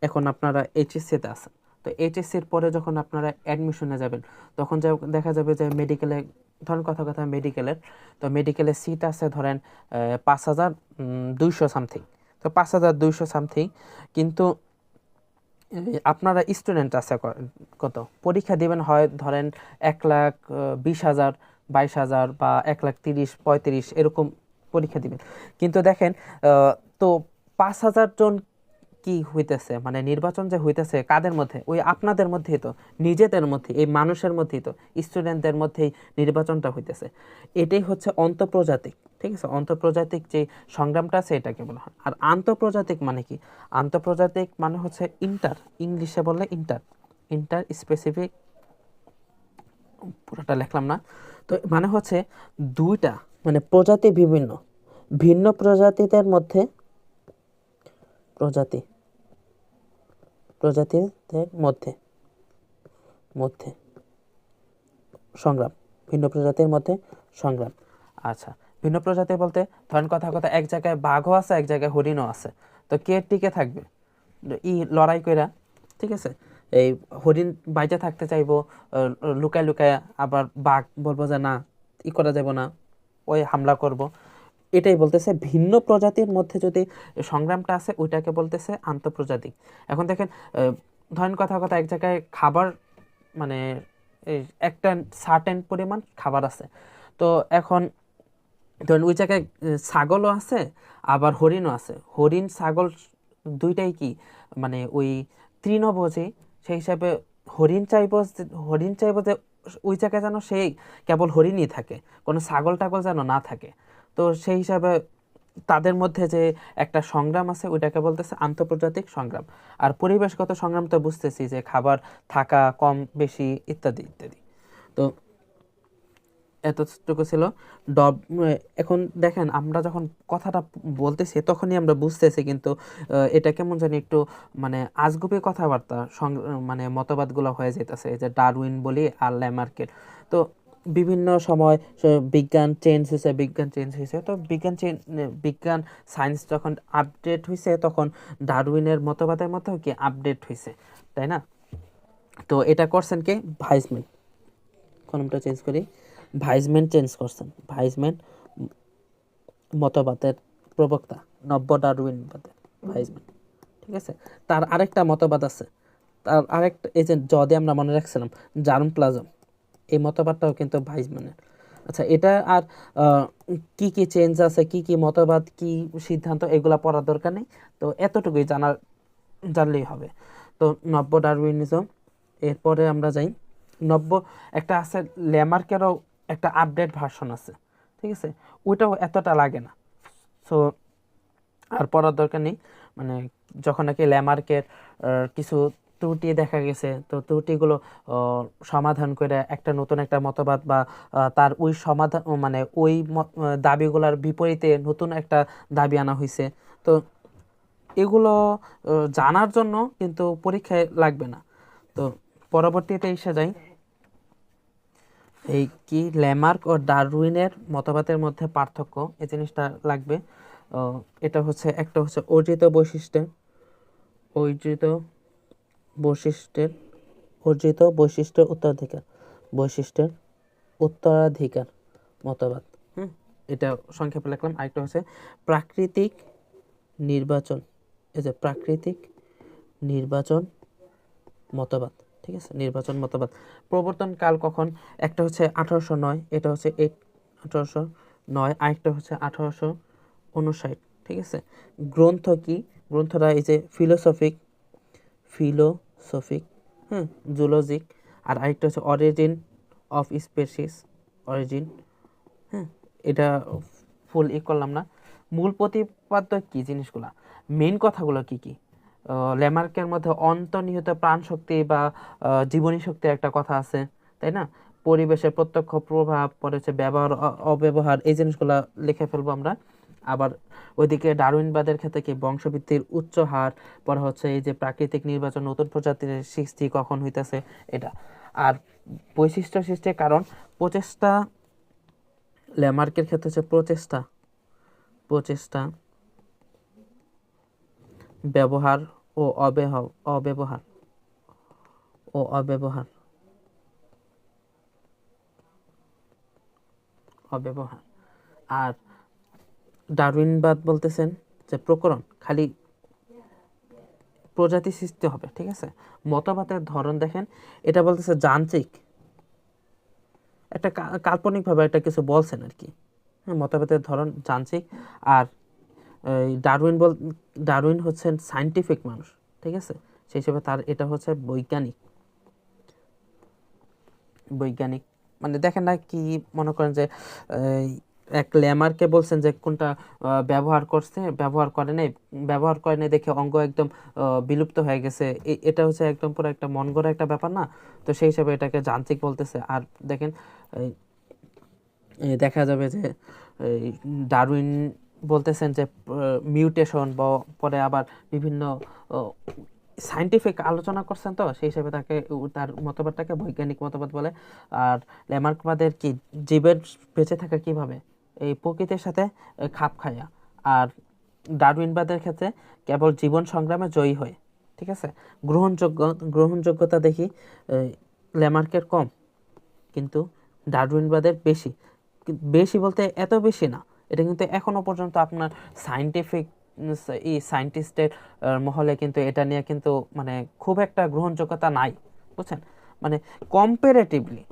এখন আপনারা এইচএসসিতে আছেন, তো এইচএসসির পরে যখন আপনারা অ্যাডমিশনে যাবেন তখন দেখা যাবে যে মেডিকেলে, ধরেন কথা মেডিকেলের, তো মেডিকেলের সিট আছে ধরেন 5200 সামথিং, তো 5200 সামথিং, কিন্তু আপনারা স্টুডেন্ট আছে কত, পরীক্ষা দিবেন হয় ধরেন 1,20,000, 22,000 বা 1,30,000, 35,000 এরকম পরীক্ষা দিবেন। কিন্তু দেখেন তো 5,000 জন কি হইতেছে, মানে নির্বাচন যে হইতেছে কাদের মধ্যে, ওই আপনাদের মধ্যেই তো, নিজেদের মধ্যে, এই মানুষের মধ্যেই তো, স্টুডেন্টদের মধ্যেই নির্বাচনটা হইতেছে। এটাই হচ্ছে অন্তঃপ্রজাতিক, ঠিক আছে? অন্তঃপ্রজাতিক যে সংগ্রামটা আছে এটাকে বলা হয়। আর আন্তঃপ্রজাতিক মানে কি? আন্তঃপ্রজাতিক মানে হচ্ছে ইংলিশে বললে ইন্টার স্পেসিফিক, পুরোটা লিখলাম না, তো মানে হচ্ছে দুইটা, মানে প্রজাতি ভিন্ন প্রজাতিদের মধ্যে, প্রজাতিদের মধ্যে সংগ্রাম, ভিন্ন প্রজাতির মধ্যে সংগ্রাম। আচ্ছা, ভিন্ন প্রজাতি বলতে ধরেন কথা এক জায়গায় বাঘও আছে, এক জায়গায় হরিণও আছে, তো কে টিকে থাকবে? লড়াই কইরা, ঠিক আছে? এই হরিণ বাইচে থাকতে চাইবো লুকায় লুকায়, আবার বাঘ বলবো যে না, করা যাব না, ওই হামলা করব। এটাই বলতেছে ভিন্ন প্রজাতির মধ্যে যদি সংগ্রামটা আছে ওইটাকে বলতেছে আন্তঃপ্রজাতিক। এখন দেখেন ধরেন কথা এক জায়গায় খাবার, মানে একটা সার্টেন পরিমাণ খাবার আছে, তো এখন ধরেন ওই জায়গায় ছাগলও আছে আবার হরিণও আছে। হরিণ ছাগল দুইটাই কি, মানে ওই তৃণভোজী, সেই হিসাবে হরিণ চাইবো যে ওই জায়গায় যেন সেই কেবল হরিণই থাকে, কোনো ছাগল টাগল যেন না থাকে। তো সেই হিসাবে তাদের মধ্যে যে একটা সংগ্রাম আছে ওইটাকে বলতেছে আন্তঃপ্রজাতিক সংগ্রাম। আর পরিবেশগত সংগ্রাম তো বুঝতেছি যে খাবার থাকা কম বেশি ইত্যাদি ইত্যাদি। তো এতটুকু ছিল ডব। এখন দেখেন আমরা যখন কথাটা বলতেছি তখনই আমরা বুঝতেছি, কিন্তু এটা কেমন জানি একটু মানে আজগুবি কথাবার্তা, মানে মতবাদগুলো হয়ে যেতেছে, যে ডারউইন বলি আর ল্যামার্কের। তো বিভিন্ন সময় বিজ্ঞান চেঞ্জ হয়েছে, তো বিজ্ঞান সায়েন্স যখন আপডেট হয়েছে তখন ডারউইনের মতবাদের মধ্যেও কি আপডেট হয়েছে, তাই না? তো এটা করছেন কে? ভাইসম্যান। কলমটা চেঞ্জ করি, ভাইসম্যান চেঞ্জ করছেন। ভাইসম্যান মতবাদের প্রবক্তা, নব্য ডারউইনবাদের ভাইসম্যান, ঠিক আছে? তার আরেকটা মতবাদ আছে, তার আরেকটা, এই যে যদি আমরা মনে রাখছিলাম জার্ম প্লাজম, এই মতবাদটাও কিন্তু ভাইসম্যানের। আচ্ছা, এটা আর কি কি চেঞ্জ আছে, কি কি মতবাদ, কি সিদ্ধান্ত, এগুলা পড়ার দরকার নেই, তো এতটুকুই জানলেই হবে। তো নব্য ডারউইনিজম। এরপরে আমরা যাই একটা আছে ল্যামার্কেরও একটা আপডেট ভার্সন আছে, ঠিক আছে? ওইটাও এতটা লাগে না, সো আর পড়ার দরকার নেই। মানে যখন নাকি ল্যামার্কের কিছু ত্রুটি দেখা গেছে, তো ত্রুটিগুলো সমাধান করে একটা নতুন একটা মতবাদ বা তার ওই সমাধান মানে ওই দাবিগুলোর বিপরীতে নতুন একটা দাবি আনা হয়েছে। তো এগুলো জানার জন্য কিন্তু পরীক্ষায় লাগবে না। তো পরবর্তীতে এসে যাই, এই কি ল্যামার্ক ও ডারউইনের মতবাদের মধ্যে পার্থক্য, এই জিনিসটা লাগবে। এটা হচ্ছে একটা হচ্ছে অর্জিত বৈশিষ্ট্যের অর্জিত বৈশিষ্ট্যের বৈশিষ্ট্যের উত্তরাধিকার মতবাদ। এটা সংক্ষেপে লিখলাম। আরেকটা হচ্ছে প্রাকৃতিক নির্বাচন, এই যে প্রাকৃতিক নির্বাচন মতবাদ। ঠিক আছে, নির্বাচন মতবাদ প্রবর্তন কাল কখন? একটা হচ্ছে 1809, এটা হচ্ছে 1809, আরেকটা হচ্ছে 1859। ঠিক আছে, গ্রন্থ কি? গ্রন্থটা এই যে ফিলোসফিক জুলজিক, আর আরেকটা হচ্ছে অরিজিন অফ স্পেসিস, অরিজিন। এটা ফুল করলাম না। মূল প্রতিপাদ্য কি জিনিসগুলা, মেইন কথাগুলো কি কি? ল্যামার্কের মধ্যে অন্তর্নিহিত প্রাণ শক্তি বা জীবনী শক্তির একটা কথা আছে, তাই না? পরিবেশের প্রত্যক্ষ প্রভাব, পরে হচ্ছে ব্যবহার অব্যবহার, এই জিনিসগুলা লিখে ফেলবো আমরা। আবার ওইদিকে ডারউইনবাদের ক্ষেত্রে কি বংশবৃদ্ধির উচ্চ হার, পরে হচ্ছে এই যে প্রাকৃতিক নির্বাচন, নতুন প্রজাতির সৃষ্টি কখন হইতেছে, এটা। আর বৈশিষ্ট্য সৃষ্টির কারণ, প্রচেষ্টা, ল্যামার্কের ক্ষেত্রে হচ্ছে প্রচেষ্টা ব্যবহার ও অব্যবহার আর ডারউইনবাদ বলতেছেন যে প্রকরণ, খালি প্রজাতি সৃষ্টি হবে। ঠিক আছে, মতবাদের ধরন দেখেন, এটা বলতেছে যান্ত্রিক, একটা কাল্পনিকভাবে একটা কিছু বলছেন আর কি। মতবাদের ধরন যান্ত্রিক। আর ডারউইন হচ্ছেন সায়েন্টিফিক মানুষ। ঠিক আছে, সেই হিসেবে তার এটা হচ্ছে বৈজ্ঞানিক। মানে দেখেন না, কি মনে করেন যে এক ল্যামারকে বলছেন যে কোনটা ব্যবহার করে নাই দেখে অঙ্গ একদম বিলুপ্ত হয়ে গেছে, এটা হচ্ছে একদম পুরো একটা মন গড়া একটা ব্যাপার না? তো সেই হিসাবে এটাকে যান্ত্রিক বলতেছে। আর দেখেন দেখা যাবে যে ডারউইন বলতেছেন যে মিউটেশন বা পরে আবার বিভিন্ন সায়েন্টিফিক আলোচনা করছেন, তো সেই হিসেবে তার মতবাদটাকে বৈজ্ঞানিক মতবাদ বলে। আর ল্যামার্কবাদের কি জীবের বেঁচে থাকা কিভাবে, এই প্রকৃতির সাথে খাপ খায়া। আর ডারউইনবাদের ক্ষেত্রে কেবল জীবন সংগ্রামে জয়ী হয়। ঠিক আছে, গ্রহণযোগ্যতা দেখি ল্যামার্কের কম, কিন্তু ডারউইনবাদের বেশি। বেশি বলতে এত বেশি না, এটা কিন্তু এখনো পর্যন্ত আপনার সায়েন্টিস্টের মহলে কিন্তু এটা নিয়ে কিন্তু মানে খুব একটা গ্রহণযোগ্যতা নাই, বুঝছেন? মানে কম্পারেটিভলি,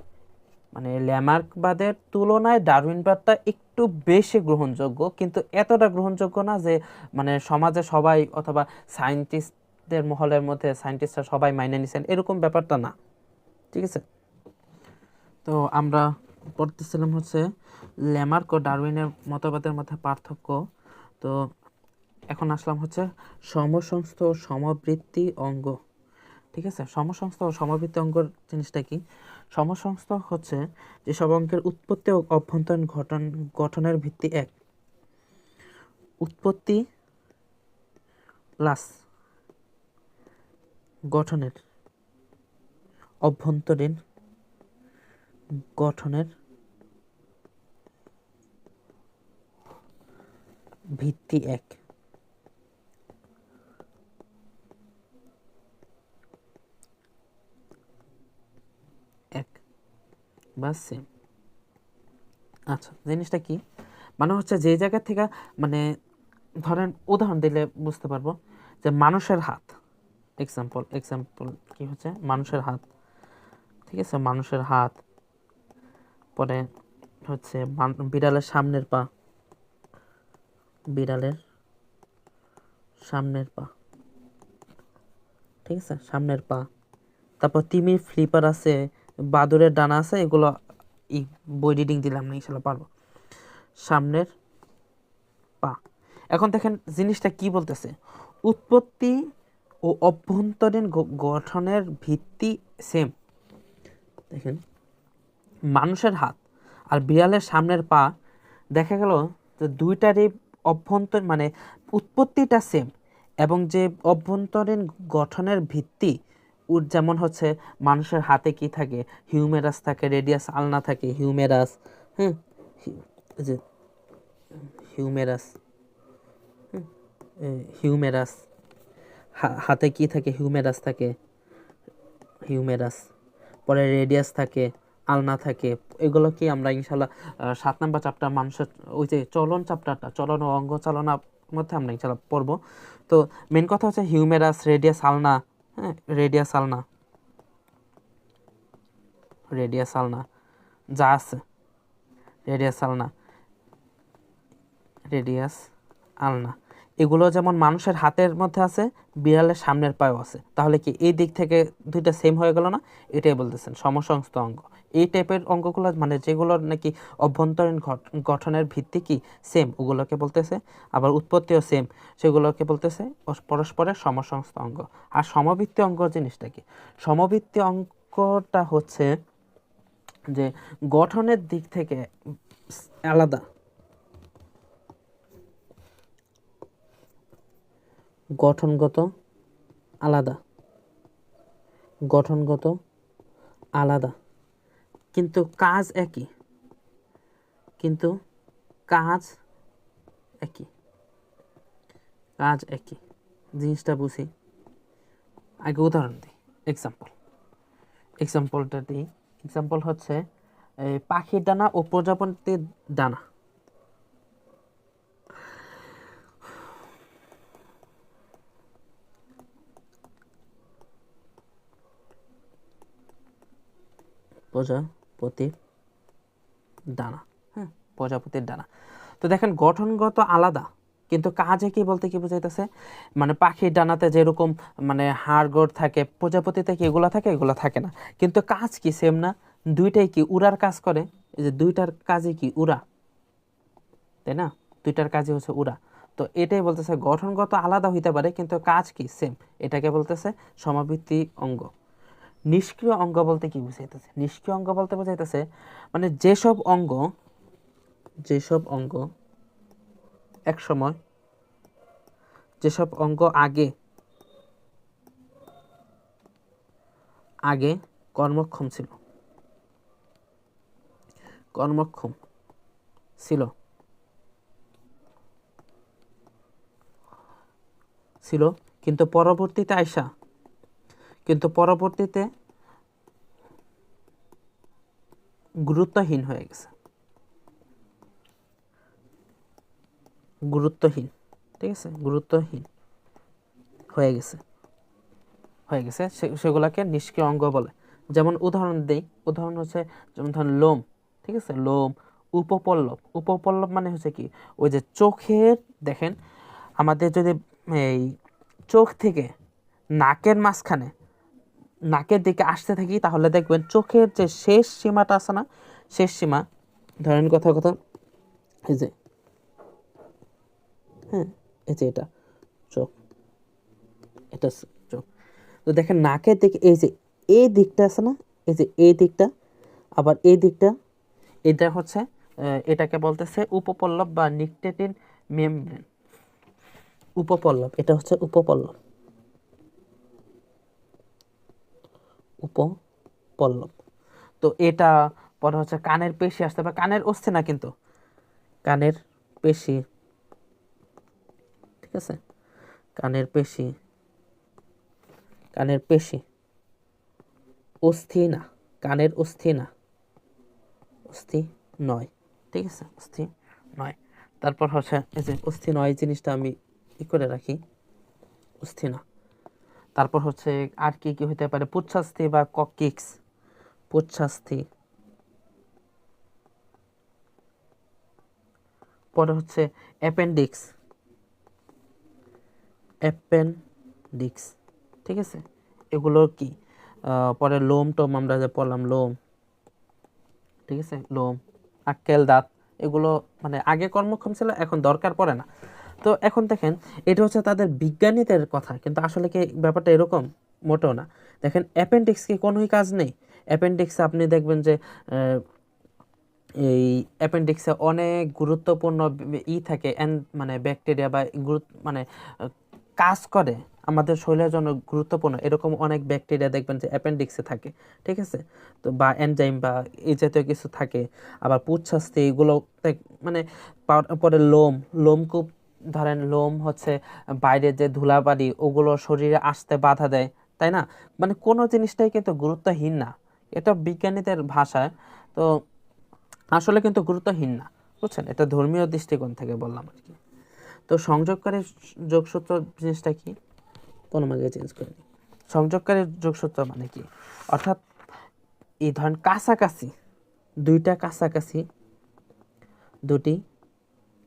মানে ল্যামার্কবাদের তুলনায় ডারউইনবাদটা একটু বেশি গ্রহণযোগ্য, কিন্তু এতটা গ্রহণযোগ্য না যে মানে সমাজে সবাই অথবা সায়েন্টিস্টদের মহলের মধ্যে সায়েন্টিস্টরা সবাই মাইনে নিছেন, এরকম ব্যাপারটা না। ঠিক আছে, তো আমরা পড়তেছিলাম হচ্ছে ল্যামার্ক ও ডারউইনের মতবাদের মধ্যে পার্থক্য। তো এখন আসলাম হচ্ছে সমসংস্থ ও সমবৃত্তি অঙ্গ। ঠিক আছে, সমসংস্থ ও সমবৃত্তি অঙ্গর জিনিসটা কি? সমসংস্থ হচ্ছে যেসব অঙ্কের উৎপত্তি ও অভ্যন্তরীণ গঠনের ভিত্তি এক। উৎপত্তি প্লাস গঠনের, অভ্যন্তরীণ গঠনের ভিত্তি এক। বাস সেম। আচ্ছা, জিনিসটা কি? মানে হচ্ছে যে জায়গা থেকে, মানে ধরেন উদাহরণ দিলে বুঝতে পারবো, যে মানুষের হাত, এক্সাম্পল কি হচ্ছে মানুষের হাত। ঠিক আছে, মানুষের হাত, পরে হচ্ছে বিড়ালের সামনের পা, ঠিক আছে, সামনের পা। তারপর তিমির ফ্লিপার আছে, বাদুরের ডানা আছে, এগুলো বই রিডিং দিলাম না, ইনশাল্লাহ পারবো। সামনের পা। এখন দেখেন জিনিসটা কি বলতেছে, উৎপত্তি ও অভ্যন্তরীণ গঠনের ভিত্তি সেম। দেখেন মানুষের হাত আর বিড়ালের সামনের পা, দেখা গেল যে দুইটারই অভ্যন্তরীণ মানে উৎপত্তিটা সেম, এবং যে অভ্যন্তরীণ গঠনের ভিত্তি যেমন হচ্ছে মানুষের হাতে কি থাকে, হিউমেরাস থাকে, রেডিয়াস আলনা থাকে, হিউমেরাস, হ্যাঁ, যে হিউমেরাস, হিউমেরাস হাতে কি থাকে, হিউমেরাস থাকে, হিউমেরাস, পরে রেডিয়াস থাকে, আলনা থাকে। এগুলো কি আমরা ইনশাল্লাহ 7 নম্বর চ্যাপ্টার মানুষের ওই যে চলন চ্যাপ্টারটা, চলন ও অঙ্গ চালনার মধ্যে আমরা ইনশাল্লাহ পড়বো। তো মেন কথা হচ্ছে হিউমেরাস, রেডিয়াস আলনা, হ্যাঁ, রেডিয়াস আলনা, রেডিয়াস আলনা যা আছে, রেডিয়াস আলনা, রেডিয়াস আলনা, এগুলো যেমন মানুষের হাতের মধ্যে আছে, বিড়ালের সামনের পায়েও আছে। তাহলে কি এই দিক থেকে দুইটা সেম হয়ে গেল না? এটাই বলতেছেন সমসংস্থ অঙ্গ। এই টাইপের অঙ্গগুলো মানে যেগুলোর নাকি অভ্যন্তরীণ গঠনের ভিত্তি কি সেম, ওগুলোকে বলতেছে, আবার উৎপত্তিও সেম, সেগুলোকে বলতেছে পরস্পরের সমসংস্থ অঙ্গ। আর সমবৃত্তি অঙ্গ জিনিসটা কি? সমবৃত্তি অঙ্গটা হচ্ছে যে গঠনের দিক থেকে আলাদা, গঠনগত আলাদা, গঠনগত আলাদা, কিন্তু কাজ একই, কিন্তু কাজ একই, কাজ একই। জিনিসটা বুঝি, আগে উদাহরণ দিই, এক্সাম্পলটা দিই। এক্সাম্পল হচ্ছে এই পাখির ডানা ও প্রজাপতির ডানা। প্রজাপতির ডানা, হ্যাঁ, প্রজাপতির ডানা। তো দেখেন গঠনগত আলাদা, কিন্তু কাজে কি বলতে কি বোঝাইতেছে, মানে পাখির ডানাতে যেরকম মানে হাড়গোড় থাকে, প্রজাপতিতে কি এগুলো থাকে, এগুলো থাকে না, কিন্তু কাজ কি সেম না? দুইটাই কি উড়ার কাজ করে, এই যে দুইটার কাজই কি উড়া, তাই না? দুইটার কাজই হচ্ছে উড়া। তো এটাই বলতেছে গঠনগত আলাদা হইতে পারে কিন্তু কাজ কি সেম, এটাকে বলতেছে সমাবৃত্তি অঙ্গ। নিষ্ক্রিয় অঙ্গ বলতে কি বুঝাইতেছে? নিষ্ক্রিয় অঙ্গ বলতে বোঝাইতেছে মানে যেসব অঙ্গ, যেসব অঙ্গ এক সময়, যেসব অঙ্গ আগে আগে কর্মক্ষম ছিল, কর্মক্ষম ছিল, ছিল কিন্তু পরবর্তীতে আইসা, কিন্তু পরবর্তীতে গুরুত্বহীন হয়ে গেছে, গুরুত্বহীন, ঠিক আছে, গুরুত্বহীন হয়ে গেছে, হয়ে গেছে, সেগুলোকে নিষ্ক্রিয় অঙ্গ বলে। যেমন উদাহরণ দেই, উদাহরণ হচ্ছে যেমন ধরেন লোম, ঠিক আছে, লোম, উপপল্লব। উপপল্লব মানে হচ্ছে কি, ওই যে চোখের, দেখেন আমাদের যদি এই চোখ থেকে নাকের মাঝখানে, নাকের দিকে আসতে থাকি, তাহলে দেখবেন চোখের যে শেষ সীমাটা আছে না, শেষ সীমা, ধরেন কথা কথা, এই যে, হ্যাঁ, এই যে এটা চোখ, এটা চোখ। তো দেখেন নাকের দিকে এই যে এই দিকটা আছে না, এই যে এই দিকটা, আবার এই দিকটা, এটা হচ্ছে এটাকে বলতেছে উপপল্লব বা নিকটেটিন মেমব্রেন। উপপল্লব, এটা হচ্ছে উপপল্লব, উপপল্লব। তো এটা পরে হচ্ছে কানের পেশি আসতে পারে, কানের অস্থি না কিন্তু কানের পেশি, ঠিক আছে, কানের পেশি, কানের পেশি, অস্থি না, কানের অস্থি না, অস্থি নয়, ঠিক আছে, অস্থি নয়। তারপর হচ্ছে এই যে অস্থি নয় জিনিসটা আমি ই করে রাখি, অস্থি না। তারপর হচ্ছে আর কি কি হতে পারে, পুচ্ছাস্থি বা ককিক্স, পুচ্ছাস্থি। পরে হচ্ছে অ্যাপেন্ডিক্স, অ্যাপেন্ডিক্স, ঠিক আছে, এগুলো কি পরে লোম টোম আমরা যে পড়লাম, লোম, ঠিক আছে, লোম, আক্কেল, দাঁত, এগুলো মানে আগে কর্মক্ষম ছিল, এখন দরকার পড়ে না। তো এখন দেখেন এটা হচ্ছে তাদের বিজ্ঞানীদের কথা, কিন্তু আসলে কি ব্যাপারটা এরকম? মোটেও না। দেখেন অ্যাপেন্ডিক্স কি কোনোই কাজ নেই? অ্যাপেন্ডিক্সে আপনি দেখবেন যে এই অ্যাপেন্ডিক্সে অনেক গুরুত্বপূর্ণ থাকে, মানে ব্যাকটেরিয়া বা মানে কাজ করে আমাদের শরীরের জন্য গুরুত্বপূর্ণ এরকম অনেক ব্যাকটেরিয়া দেখবেন যে অ্যাপেন্ডিক্সে থাকে, ঠিক আছে? তো বা এনজাইম বা এই জাতীয় কিছু থাকে। আবার পুচ্ছাস্থি এগুলো মানে পরে লোমকূপ, ধরেন লোম হচ্ছে বাইরে যে ধুলাবালি ওগুলো শরীরে আসতে বাধা দেয়, তাই না? মানে কোনো জিনিসটাই কিন্তু গুরুত্বহীন না, এটা বিজ্ঞানীদের ভাষায়। তো আসলে কিন্তু গুরুত্বহীন না, বুঝছেন? এটা ধর্মীয় দৃষ্টিকোণ থেকে বললাম আর কি। তো সংযোগকারী যোগসূত্র জিনিসটা কি? কোনো মাঝে চেঞ্জ করে দিই। সংযোগকারী যোগসূত্র মানে কি? অর্থাৎ এই ধরেন কাছাকাছি দুইটা কাছাকাছি দুটি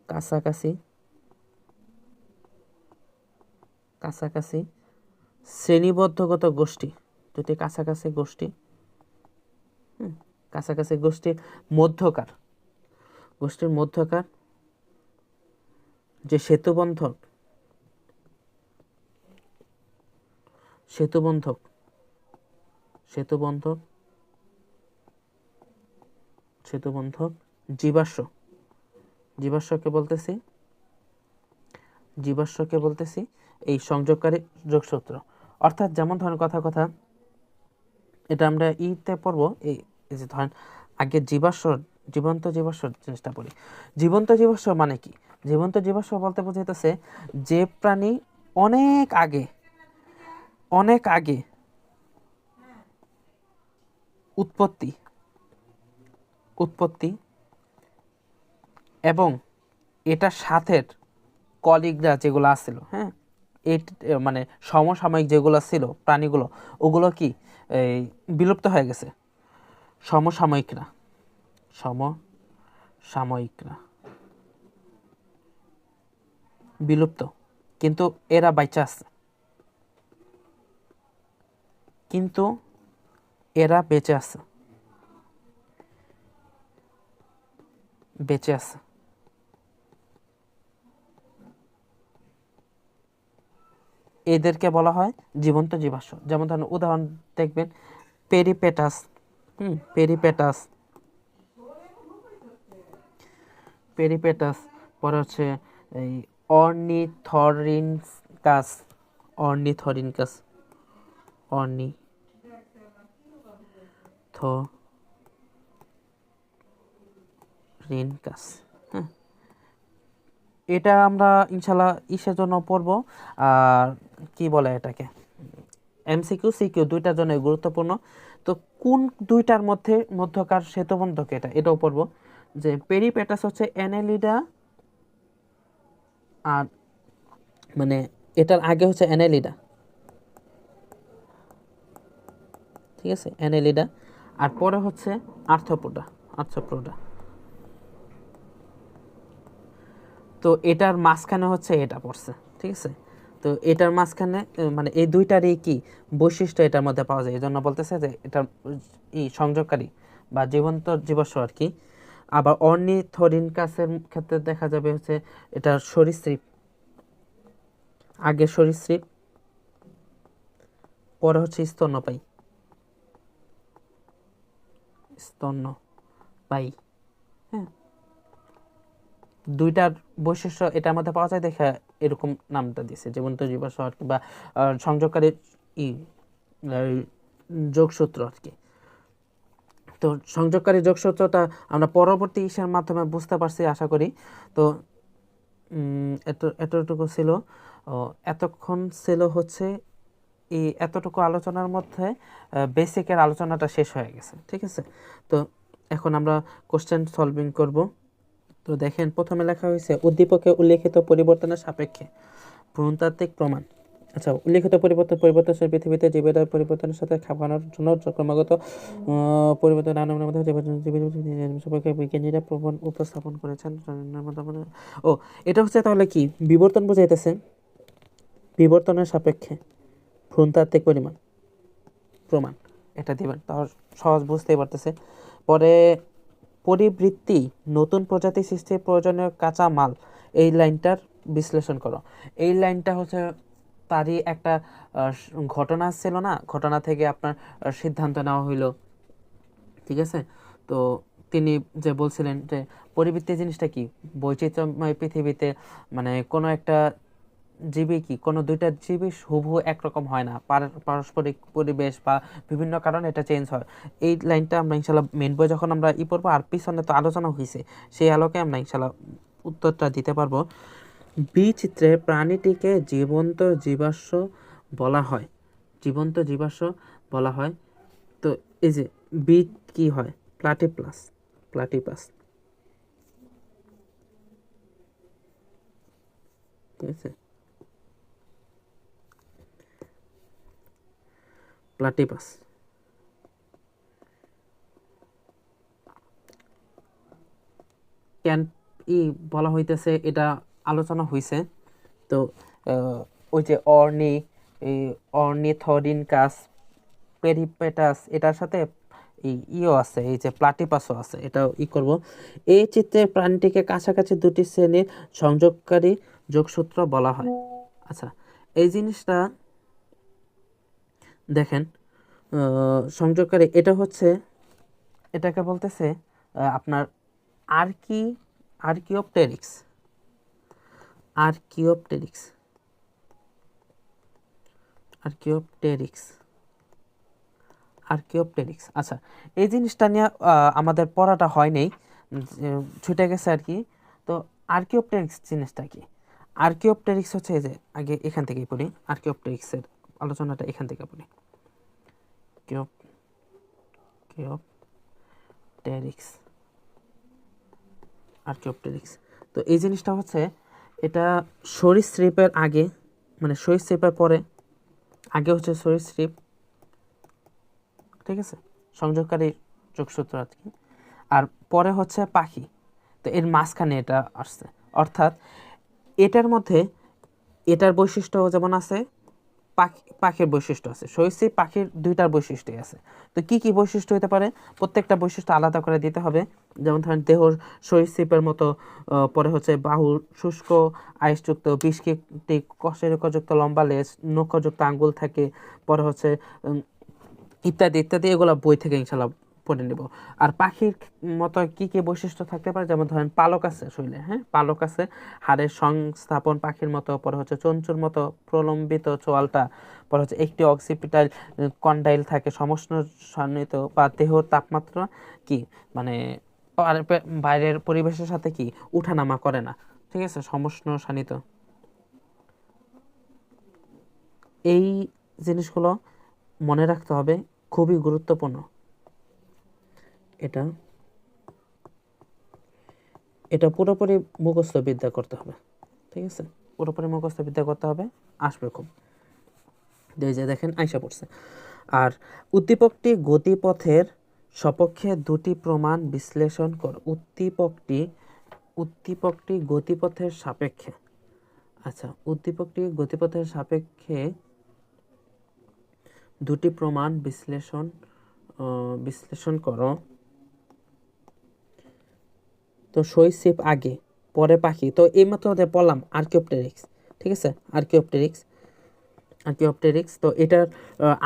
কাছাকাছি কাছাকাছি শ্রেণীবদ্ধগত গোষ্ঠী, দুটি কাছাকাছি গোষ্ঠী, কাছাকাছি গোষ্ঠীর মধ্যকার যে সেতুবন্ধক সেতুবন্ধক সেতুবন্ধক সেতুবন্ধক জীবাশ্মকে বলতেছি এই সংযোগকারী যোগসূত্র। অর্থাৎ যেমন ধরেন কথা এটা আমরা ইতে পড়বো, এই যে ধরেন আগে জীবন্ত জীবাশ্ম জিনিসটা পড়ি। জীবন্ত জীবাশ্ম মানে কি? জীবন্ত জীবাশ্ম বলতে বোঝাইতেছে যে প্রাণী অনেক আগে উৎপত্তি এবং এটার সাথের কলিগরা যেগুলো আসছিল, হ্যাঁ, এই মানে সমসাময়িক যেগুলো ছিল প্রাণীগুলো, ওগুলো কি এই বিলুপ্ত হয়ে গেছে। সমসাময়িকরা বিলুপ্ত, কিন্তু এরা বাইচা আছে, এরা বেঁচে আছে। এদেরকে বলা হয় জীবন্ত জীবাশ্ম। যেমন ধরেন উদাহরণ দেখবেন পেরিপেটাস, পেরিপেটাস পরে হচ্ছে এই অর্নিথরিনকাস অর্নিথরিনকাস হ্যাঁ, এটা আমরা ইনশাল্লাহ ইসের জন্য পড়বো। আর কি বলে এটাকে, এমসিকিউ সিকিউ দুইটার জন্য গুরুত্বপূর্ণ। তো কোন দুইটার মধ্যকার সেতুবন্ধক এটাও পড়বো। যে পেরিপেটাস হচ্ছে অ্যানেলিডা, আর মানে এটার আগে হচ্ছে অ্যানেলিডা, ঠিক আছে, অ্যানেলিডা, আর পরে হচ্ছে আর্থ্রোপোডা। তো এটার মাঝখানে হচ্ছে এটা পড়ছে, ঠিক আছে। তো এটার মাঝখানে মানে এই দুইটারই কি বৈশিষ্ট্য এটার মধ্যে পাওয়া যায়, এই জন্য বলতেছে যে এটা সংযোগকারী বা জীবন্ত জীবাশ্ম আর কি। আবার অর্নিথরিনকাসের ক্ষেত্রে দেখা যাবে হচ্ছে এটা সরীসৃপ, আগে সরীসৃপ, পরে হচ্ছে স্তন্যপায়ী। হ্যাঁ, দুইটার বৈশিষ্ট্য এটার মধ্যে পাওয়া যায় দেখে এরকম নামটা দিছে জীবন্ত জীবাশ্ম আর কি, বা সংযোগকারী যোগসূত্র আর কি। তো সংযোগকারী যোগসূত্রটা আমরা পরবর্তী ইসের মাধ্যমে বুঝতে পারছি আশা করি। তো এতটুকু ছিল, এতক্ষণ ছিল হচ্ছে এই এতটুকু আলোচনার মধ্যে বেসিকের আলোচনাটা শেষ হয়ে গেছে, ঠিক আছে। তো এখন আমরা কোশ্চেন সলভিং করব। তো দেখেন প্রথমে লেখা হয়েছে উদ্দীপকে উল্লেখিত পরিবর্তনের সাপেক্ষে ভ্রূণতাত্ত্বিক প্রমাণ। আচ্ছা, উল্লেখিত পরিবর্তনশীল পৃথিবীতে জীবের পরিবর্তনের সাথে খাপ খাওয়ানোর জন্য ক্রমাগত পরিবর্তন সম্পর্কে বিজ্ঞানীরা প্রমাণ উপস্থাপন করেছেন। ও, এটা হচ্ছে তাহলে কি বিবর্তন বোঝাইতেছে, বিবর্তনের সাপেক্ষে ভ্রূণতাত্ত্বিক প্রমাণ এটা দিবেন, তাহলে সহজ বুঝতেই পারতেছে। পরে পরিবৃত্তি নতুন প্রজাতি সৃষ্টির প্রয়োজনীয় কাঁচা মাল, এই লাইনটার বিশ্লেষণ করো। এই লাইনটা হচ্ছে তারই একটা ঘটনা ছিল না, ঘটনা থেকে আপনার সিদ্ধান্ত নেওয়া হইলো, ঠিক আছে। তো তিনি যে বলছিলেন যে পরিবৃত্তি জিনিসটা কি, বৈচিত্র্যময় পৃথিবীতে মানে কোনো একটা জীবী কি, কোনো দুইটা জীবী হুবহু একরকম হয় না, পারস্পরিক পরিবেশ বা বিভিন্ন কারণে এটা চেঞ্জ হয়। এই লাইনটা আমরা ইনশাল্লাহ মেন বই যখন আমরা পড়বো, আর পিছনে তো আলোচনা হয়েছে, সেই আলোকে আমরা ইনশাল্লাহ উত্তরটা দিতে পারবো। বিচিত্রে প্রাণীটিকে জীবন্ত জীবাশ্ম বলা হয়, জীবন্ত জীবাশ্ম বলা হয়। তো এই যে বি কি হয়, প্লাটিপ্লাস, প্লাটিপাস, ঠিক আছে, প্লাটিপাস। কেন বলা হইতেছে এটা আলোচনা হইছে। তো ওই যে এই অর্নিথরিনকাস পেরিপেটাস, এটার সাথে আছে, এই যে প্লাটিপাসও আছে, এটাও করব। এই চিত্রে প্রাণীটিকে কাছাকাছি দুটি শ্রেণীর সংযোগকারী যোগসূত্র বলা হয়। আচ্ছা, এই জিনিসটা দেখেন, সংযোগকারী এটা হচ্ছে, এটাকে বলতেছে আপনার আর্কিওপটেরিক্স, আর্কিওপটেরিক্স, আর্কিওপটেরিক্স, আর্কিওপটেরিক্স। আচ্ছা, এই জিনিসটা নিয়ে আমাদের পড়াটা হয় নাই, ছুটে গেছে আর কি। তো আর্কিওপটেরিক্স জিনিসটা কি? আর্কিওপটেরিক্স হচ্ছে, এই যে আগে এখান থেকেই পড়ি, আর্কিওপটেরিক্সের আলোচনাটা এখান থেকে পড়ি। Archaeopteryx, archaeopteryx. তো এই জিনিসটা হচ্ছে, এটা সরীসৃপের আগে, মানে সরীসৃপের পরে, আগে হচ্ছে সরীসৃপ, ঠিক আছে, সংযোগকারী যোগসূত্র আর কি, আর পরে হচ্ছে পাখি। তো এর মাঝখানে এটা আসছে, অর্থাৎ এটার মধ্যে এটার বৈশিষ্ট্য যেমন আছে, পাখির বৈশিষ্ট্য আছে, সরীসৃপ পাখির দুইটার বৈশিষ্ট্যই আছে। তো কি কি বৈশিষ্ট্য হতে পারে, প্রত্যেকটা বৈশিষ্ট্য আলাদা করে দিতে হবে। যেমন ধরেন দেহ সরীসৃপের মতো, পরে হচ্ছে বাহু শুষ্ক আইসযুক্ত, বিশটি কশেরুকযুক্ত লম্বা লেজ, নখযুক্ত আঙ্গুল থাকে, পরে হচ্ছে ইত্যাদি ইত্যাদি, এগুলো বই থেকে ইনশাল্লাহ পড়ে নেব। আর পাখির মতো কি কি বৈশিষ্ট্য থাকতে পারে, যেমন ধরেন পালক আছে শরীরে, হ্যাঁ পালক আছে, হাড়ের সংস্থাপন পাখির মতো, পরে হচ্ছে চঞ্চুর মতো প্রলম্বিত চোয়ালটা, পরে হচ্ছে একটি অক্সিপিটাল কন্ডাইল থাকে, সমষ্ণসান্বিত বা দেহর তাপমাত্রা কি মানে বাইরের পরিবেশের সাথে কি উঠানামা করে না, ঠিক আছে, সমষ্ণসানিত। এই জিনিসগুলো মনে রাখতে হবে, খুবই গুরুত্বপূর্ণ। এটা এটা পুরোপুরি মুখস্থ বিদ্যা করতে হবে, ঠিক আছে, পুরোপুরি মুখস্থ বিদ্যা করতে হবে, আসবে খুব। এই যে দেখেন আইসা পড়ছে। আর উদ্দীপকটি গতিপথের সপক্ষে দুটি প্রমাণ বিশ্লেষণ কর। উদ্দীপকটি গতিপথের সাপেক্ষে, আচ্ছা, উদ্দীপকটি গতিপথের সাপেক্ষে দুটি প্রমাণ বিশ্লেষণ করো। তো সরীসৃপ আগে, পরে পাখি। তো এই মাত্র পড়লাম আর্কিওপটেরিক্স, ঠিক আছে, আর্কিওপটেরিক্স, আর্কিওপটেরিক্স। তো এটার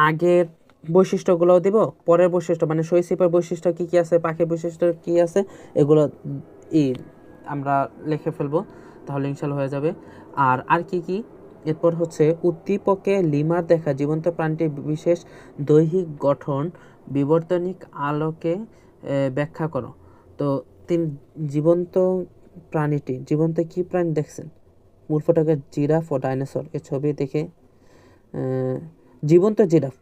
আগের বৈশিষ্ট্যগুলোও দিব, পরের বৈশিষ্ট্য মানে সরীসৃপের বৈশিষ্ট্য কি কি আছে, পাখির বৈশিষ্ট্য কি আছে, এগুলো ই আমরা লিখে ফেলবো, তাহলে ইনশাল্লাহ হয়ে যাবে। আর কি কি, এরপর হচ্ছে উদ্দীপকে লিমার দেখা জীবন্ত প্রাণীটির বিশেষ দৈহিক গঠন বিবর্তনিক আলোকে ব্যাখ্যা করো। তো তিন জীবন্ত জীবন্ত কি প্রাণী দেখছেন, মূল ফটোকে জিরাফ ও ডাইনোসর, এর ছবি দেখে জীবন্ত জিরাফ,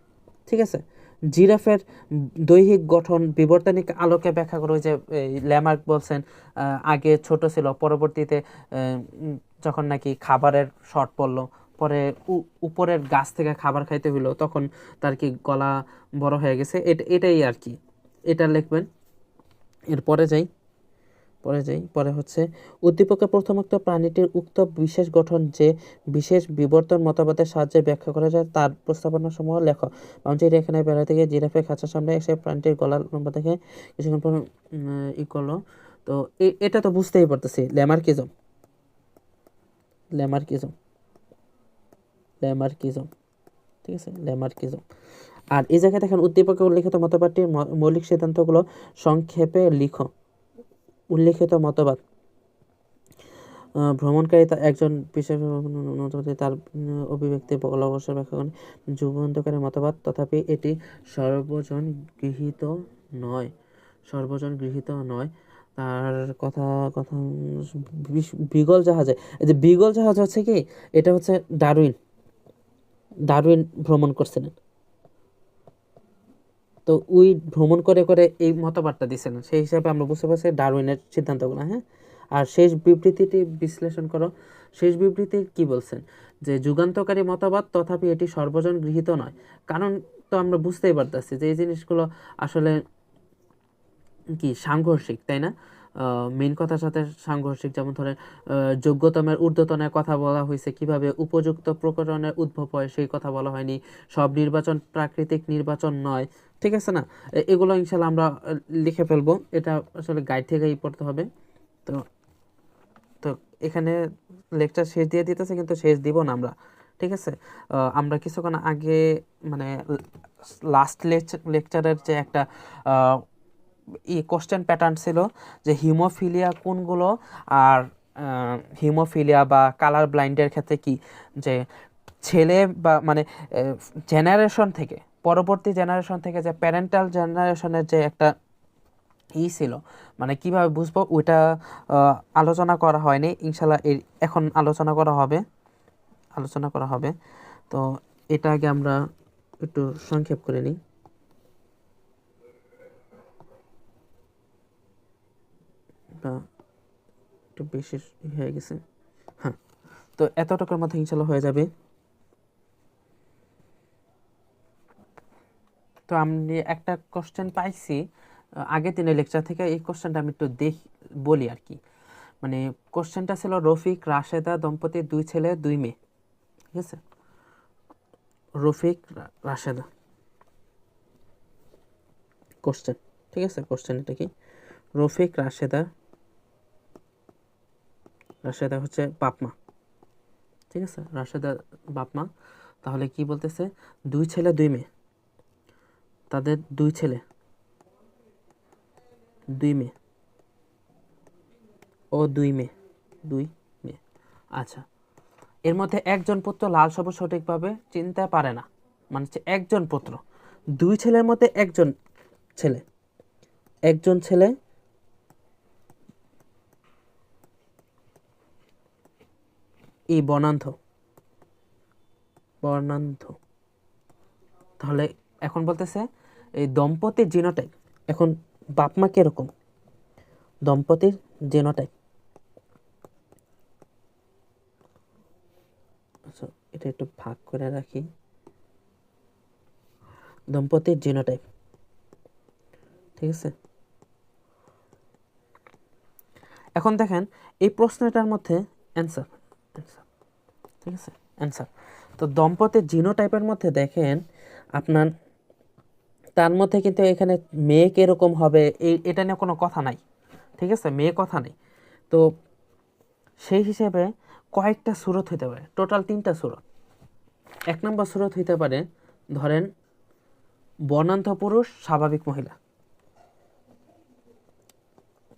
ঠিক আছে, জিরাফের দৈহিক গঠন বিবর্তনিক আলোকে ব্যাখ্যা করে। ওই যে ল্যামার্ক বলছেন আগে ছোট ছিল, পরবর্তীতে যখন নাকি খাবারের শর্ট পড়লো, পরে উপরের গাছ থেকে খাবার খাইতে হইলো, তখন তার কি গলা বড় হয়ে গেছে, এটাই আর কি, এটা লিখবেন। এরপরে পরে হচ্ছে উদ্দীপকে প্রথমোক্ত প্রাণীটির উক্ত বিশেষ গঠন যে বিশেষ বিবর্তন মতবাদের সাহায্যে ব্যাখ্যা করা যায় তার প্রস্তাবনা সমূহ লেখ। বাউন্ডারি এখানে বেড়া থেকে জিরাফের খাঁচার সামনে এসে প্রাণীটির গলার লম্বা দেখে কিছুক্ষণ পর করলো। তো এটা তো বুঝতেই পারতেছি ল্যামার্কিজম, ল্যামার্কিজম, ল্যামার্কিজম, ঠিক আছে, ল্যামার্কিজম। আর এই জায়গায় দেখেন উদ্দীপকে উল্লিখিত মতবাদটির মৌলিক সিদ্ধান্তগুলো সংক্ষেপে লিখো। উল্লিখিত মতবাদ: ভ্রমণকারী একজন বিশেষ তার অভিব্যক্তি অবসর ব্যাখ্যা করেন। যুগান্তকারী মতবাদ, তথাপি এটি সর্বজন গৃহীত নয়, সর্বজন গৃহীত নয়। তার কথা কথা বিগল জাহাজে, এই যে বিগল জাহাজ হচ্ছে কি, এটা হচ্ছে ডারউইন, ডারউইন ভ্রমণ করছিলেন। তো ওই ভ্রমণ করে করে এই মতবাদটা দিছিলেন, সেই হিসাবে আমরা বুঝতে পারছি ডারউইনের সিদ্ধান্তগুলো। হ্যাঁ, আর শেষ বিবৃতিটি বিশ্লেষণ করো। শেষ বিবৃতি কি বলছেন, যে যুগান্তকারী মতবাদ, তথাপি এটি সর্বজন গৃহীত নয়। কারণ তো আমরা বুঝতেই পারতেছি যে এই জিনিসগুলো আসলে কি সাংঘর্ষিক, তাই না? মেইন কথার সাথে সাংঘর্ষিক। যেমন ধরেন যোগ্যতমের ঊর্ধ্বতনের কথা বলা হয়েছে, কিভাবে উপযুক্ত প্রকরণের উদ্ভব হয় সেই কথা বলা হয়নি। সব নির্বাচন প্রাকৃতিক নির্বাচন নয়, ঠিক আছে না? এগুলো ইনশাল্লাহ আমরা লিখে ফেলবো, এটা আসলে গাইড থেকেই পড়তে হবে। তো তো এখানে লেকচার শেষ দিয়ে দিতেছে, কিন্তু শেষ দিব না আমরা, ঠিক আছে? আমরা কিছুক্ষণ আগে মানে লাস্ট লেকচারের যে একটা কোশ্চেন প্যাটার্ন ছিল, যে হিমোফিলিয়া কোনগুলো, আর হিমোফিলিয়া বা কালার ব্লাইন্ডের ক্ষেত্রে কি, যে ছেলে বা মানে জেনারেশন থেকে, পরবর্তী জেনারেশন থেকে যে প্যারেন্টাল জেনারেশনের যে একটা ছিল, মানে কিভাবে বুঝবো, ওইটা আলোচনা করা হয়নি। ইনশাল্লাহ এখন আলোচনা করা হবে, আলোচনা করা হবে। তো এটা আগে আমরা একটু সংক্ষেপ করে নিই। একটু বেশি হয়ে গেছে। হ্যাঁ, তো এতটুকুর মধ্যে ইনশাল্লাহ হয়ে যাবে। তো আমি একটা কোশ্চেন পাইছি আগের দিনের লেকচার থেকে, এই কোশ্চেনটা আমি একটু বলি আর কি। মানে কোশ্চেনটা ছিল রফিক রাশেদা দম্পতির 2 ছেলে 2 মেয়ে, ঠিক আছে? রফিক রাশেদা কোশ্চেন, ঠিক আছে? কোশ্চেন এটা কি, রফিক রাশেদা, রাশেদা হচ্ছে বাপমা, ঠিক আছে? রাশেদা বাপমা। তাহলে কি বলতেছে, 2 ছেলে 2 মেয়ে, তাদের 2 ছেলে 2 মেয়ে ও 2 মেয়ে, 2 মেয়ে। আচ্ছা, এর মধ্যে একজন পুত্র লাল সবুজ সঠিকভাবে চিনতে পারে না, মানে হচ্ছে একজন পুত্র। 2 ছেলের মধ্যে একজন ছেলে, একজন ছেলে এই বর্ণান্ধ, বর্ণান্ধ। তাহলে এখন বলতেছে এই দম্পতির জিনোটাইপ, এখন বাপ মা কিরকম, দম্পতির জিনোটাইপ। আচ্ছা, এটা একটু ভাগ করে রাখি, দম্পতির জিনোটাইপ, ঠিক আছে? এখন দেখেন এই প্রশ্নটার মধ্যে অ্যান্সার, ঠিক আছে, অ্যান্সার। তো দম্পতির জিনোটাইপের মধ্যে দেখেন আপনার, তার মধ্যে কিন্তু এখানে মেয়ে কিরকম হবে এটা নিয়ে কোনো কথা নাই, ঠিক আছে? মেয়ে কথা নেই। তো সেই হিসেবে কয়েকটা সুরত হইতে পারে, টোটাল 3টা সুরত। 1 নম্বর সুরত হইতে পারে, ধরেন বর্ণান্ধ পুরুষ স্বাভাবিক মহিলা,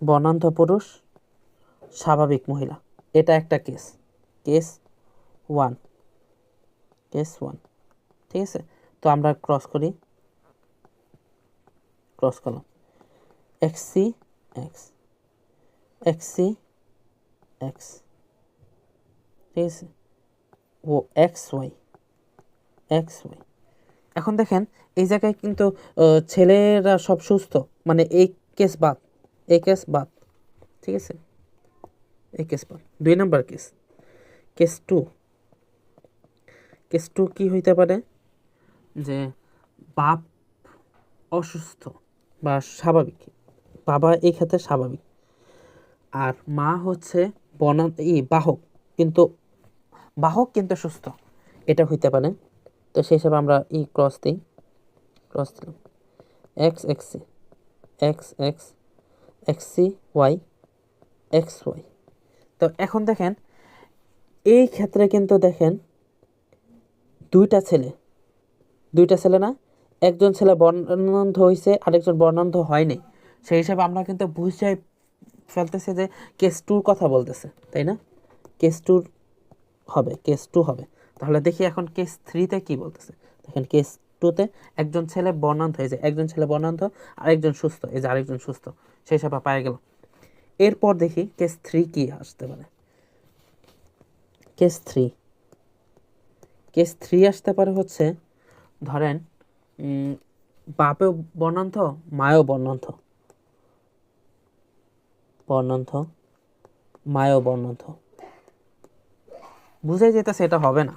বর্ণান্ধ পুরুষ স্বাভাবিক মহিলা, এটা একটা কেস, কেস 1, কেস 1, ঠিক আছে? তো আমরা ক্রস করি, ক্রস করলাম, x C x, x C x, ঠিক আছে, ও এক্স ওয়াই, এক্স ওয়াই। এখন দেখেন এই জায়গায় কিন্তু ছেলেরা সব সুস্থ, মানে এই কেস বাদ, এই কেস বাদ, ঠিক আছে? এই কেস বাদ। 2 নম্বর কেস, কেস 2, কেস 2 কি হইতে পারে, যে বাপ অসুস্থ বা স্বাভাবিক, বাবা এই ক্ষেত্রে স্বাভাবিক, আর মা হচ্ছে বাহক, কিন্তু বাহক কিন্তু সুস্থ, এটা হইতে পারে। তো সেই হিসাবে আমরা ক্রস দিই, ক্রস দিলাম, x x C, x x, x C y, x y. তো এখন দেখেন এই ক্ষেত্রে কিন্তু দেখেন দুইটা ছেলে না, একজন ছেলে বর্ণান্ধ হয়েছে আরেকজন বর্ণান্ধ হয়নি, সেই হিসাবে আমরা কিন্তু বুঝাই ফেলতেছে যে কেস টুর কথা বলতেছে, তাই না? কেস টু হবে। তাহলে দেখি এখন কেস থ্রিতে কি বলতেছে। দেখেন কেস টুতে একজন ছেলে বর্ণান্ধ হয়েছে, একজন ছেলে বর্ণান্ধ আরেকজন সুস্থ, এই যে আরেকজন সুস্থ, সেই হিসাবে পাওয়া গেল। এরপর দেখি কেস থ্রি কি আসতে পারে। কেস থ্রি আসতে পারে হচ্ছে, ধরেন বাপেও বর্ণান্ধ মায়ও বর্ণান্ধ, মায়ও বর্ণান্ধ, বুঝাই যেতেছে এটা হবে না।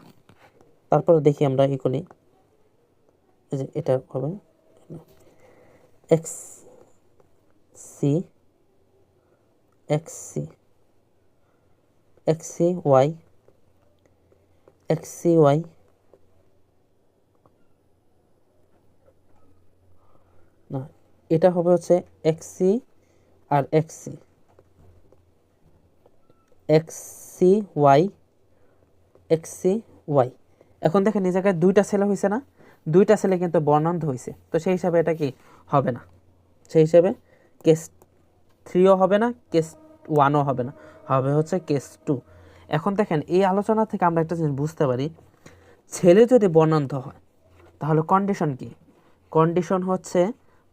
তারপরে দেখি আমরা কি করি, এই যে এটা হবে এক্স সি ওয়াই না, এটা হবে হচ্ছে এক্সি আর এক্সি ওয়াই। এখন দেখেন এই জায়গায় দুইটা ছেলে হয়েছে না, দুইটা ছেলে কিন্তু বর্ণান্ধ হয়েছে, তো সেই হিসাবে এটা কি হবে না, সেই হিসাবে কেস থ্রিও হবে না, কেস ওয়ানও হবে না, হবে হচ্ছে কেস টু। এখন দেখেন এই আলোচনা থেকে আমরা একটা জিনিস বুঝতে পারি, ছেলে যদি বর্ণান্ধ হয় তাহলে কন্ডিশন কি? কন্ডিশন হচ্ছে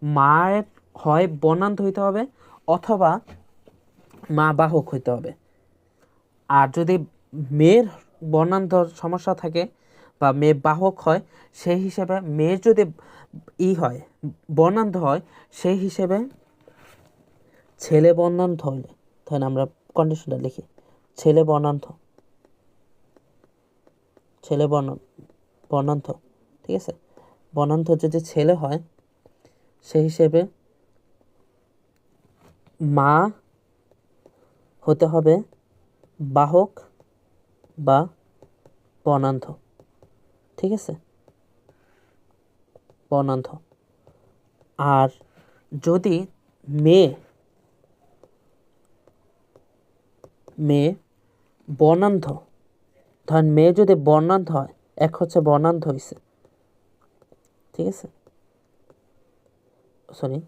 মায়ের হয় বর্ণান্ধ হইতে হবে অথবা মা বাহক হইতে হবে। আর যদি মেয়ের বর্ণান্ধর সমস্যা থাকে বা মেয়ে বাহক হয়, সেই হিসেবে মেয়ের যদি হয় বর্ণান্ধ হয়, সেই হিসেবে ছেলে বর্ণান্ধ হইলে, তাহলে আমরা কন্ডিশনটা লিখি, ছেলে বর্ণান্ধ বর্ণান্ধ, ঠিক আছে? বর্ণান্ধ যদি ছেলে হয়, সেই হিসেবে মা হতে হবে বাহক বা বর্ণান্ধ, ঠিক আছে? বর্ণান্ধ। আর যদি মেয়ে বর্ণান্ধ, ধরেন মেয়ে যদি বর্ণান্ধ হয়, এক হচ্ছে বর্ণান্ধ হয়েছে, ঠিক আছে? সরি,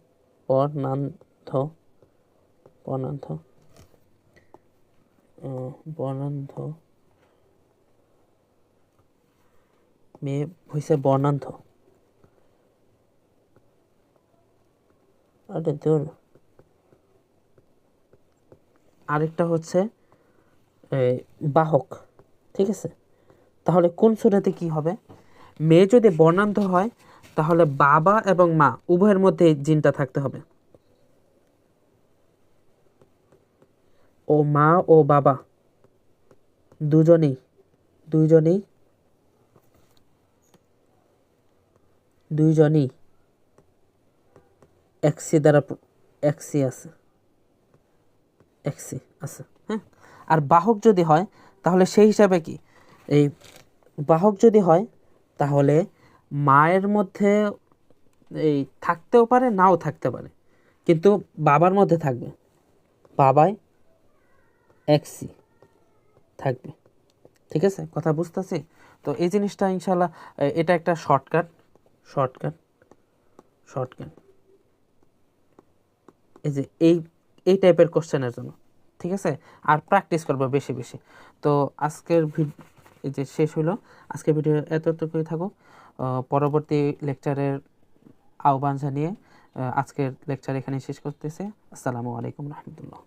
বর্ণান্ধ বর্ণান্ধ বর্ণান্ধ মেয়ে হয়েছে বর্ণান্ধ, আরে দূর। আরেকটা হচ্ছে বাহক, ঠিক আছে? তাহলে কোন সুরাতে কি হবে? মেয়ে যদি বর্ণান্ধ হয় তাহলে বাবা এবং মা উভয়ের মধ্যে এই জিনটা থাকতে হবে, ও মা ও বাবা দুজনেই দুইজনই এক্সি দ্বারা এক্সি আছে, হ্যাঁ। আর বাহক যদি হয় তাহলে সেই হিসাবে কি, এই বাহক যদি হয় তাহলে মায়ের মধ্যে এই থাকতেও পারে নাও থাকতে পারে, কিন্তু বাবার মধ্যে থাকবে, বাবায় এক্সি থাকবে, ঠিক আছে? কথা বুঝতেছি তো? এই জিনিসটা ইনশাল্লাহ এটা একটা শর্টকাট শর্টকাট এই যে এই টাইপের কোশ্চেনের জন্য, ঠিক আছে? আর প্র্যাকটিস করবো বেশি বেশি। তো আজকের এই যে শেষ হলো, আজকের ভিডিও এতটুকুই থাকুক। পরবর্তী লেকচারের আহ্বান জানিয়ে আজকের লেকচার এখানে শেষ করতেছে। আসসালামু আলাইকুম রহমতুল্লাহ।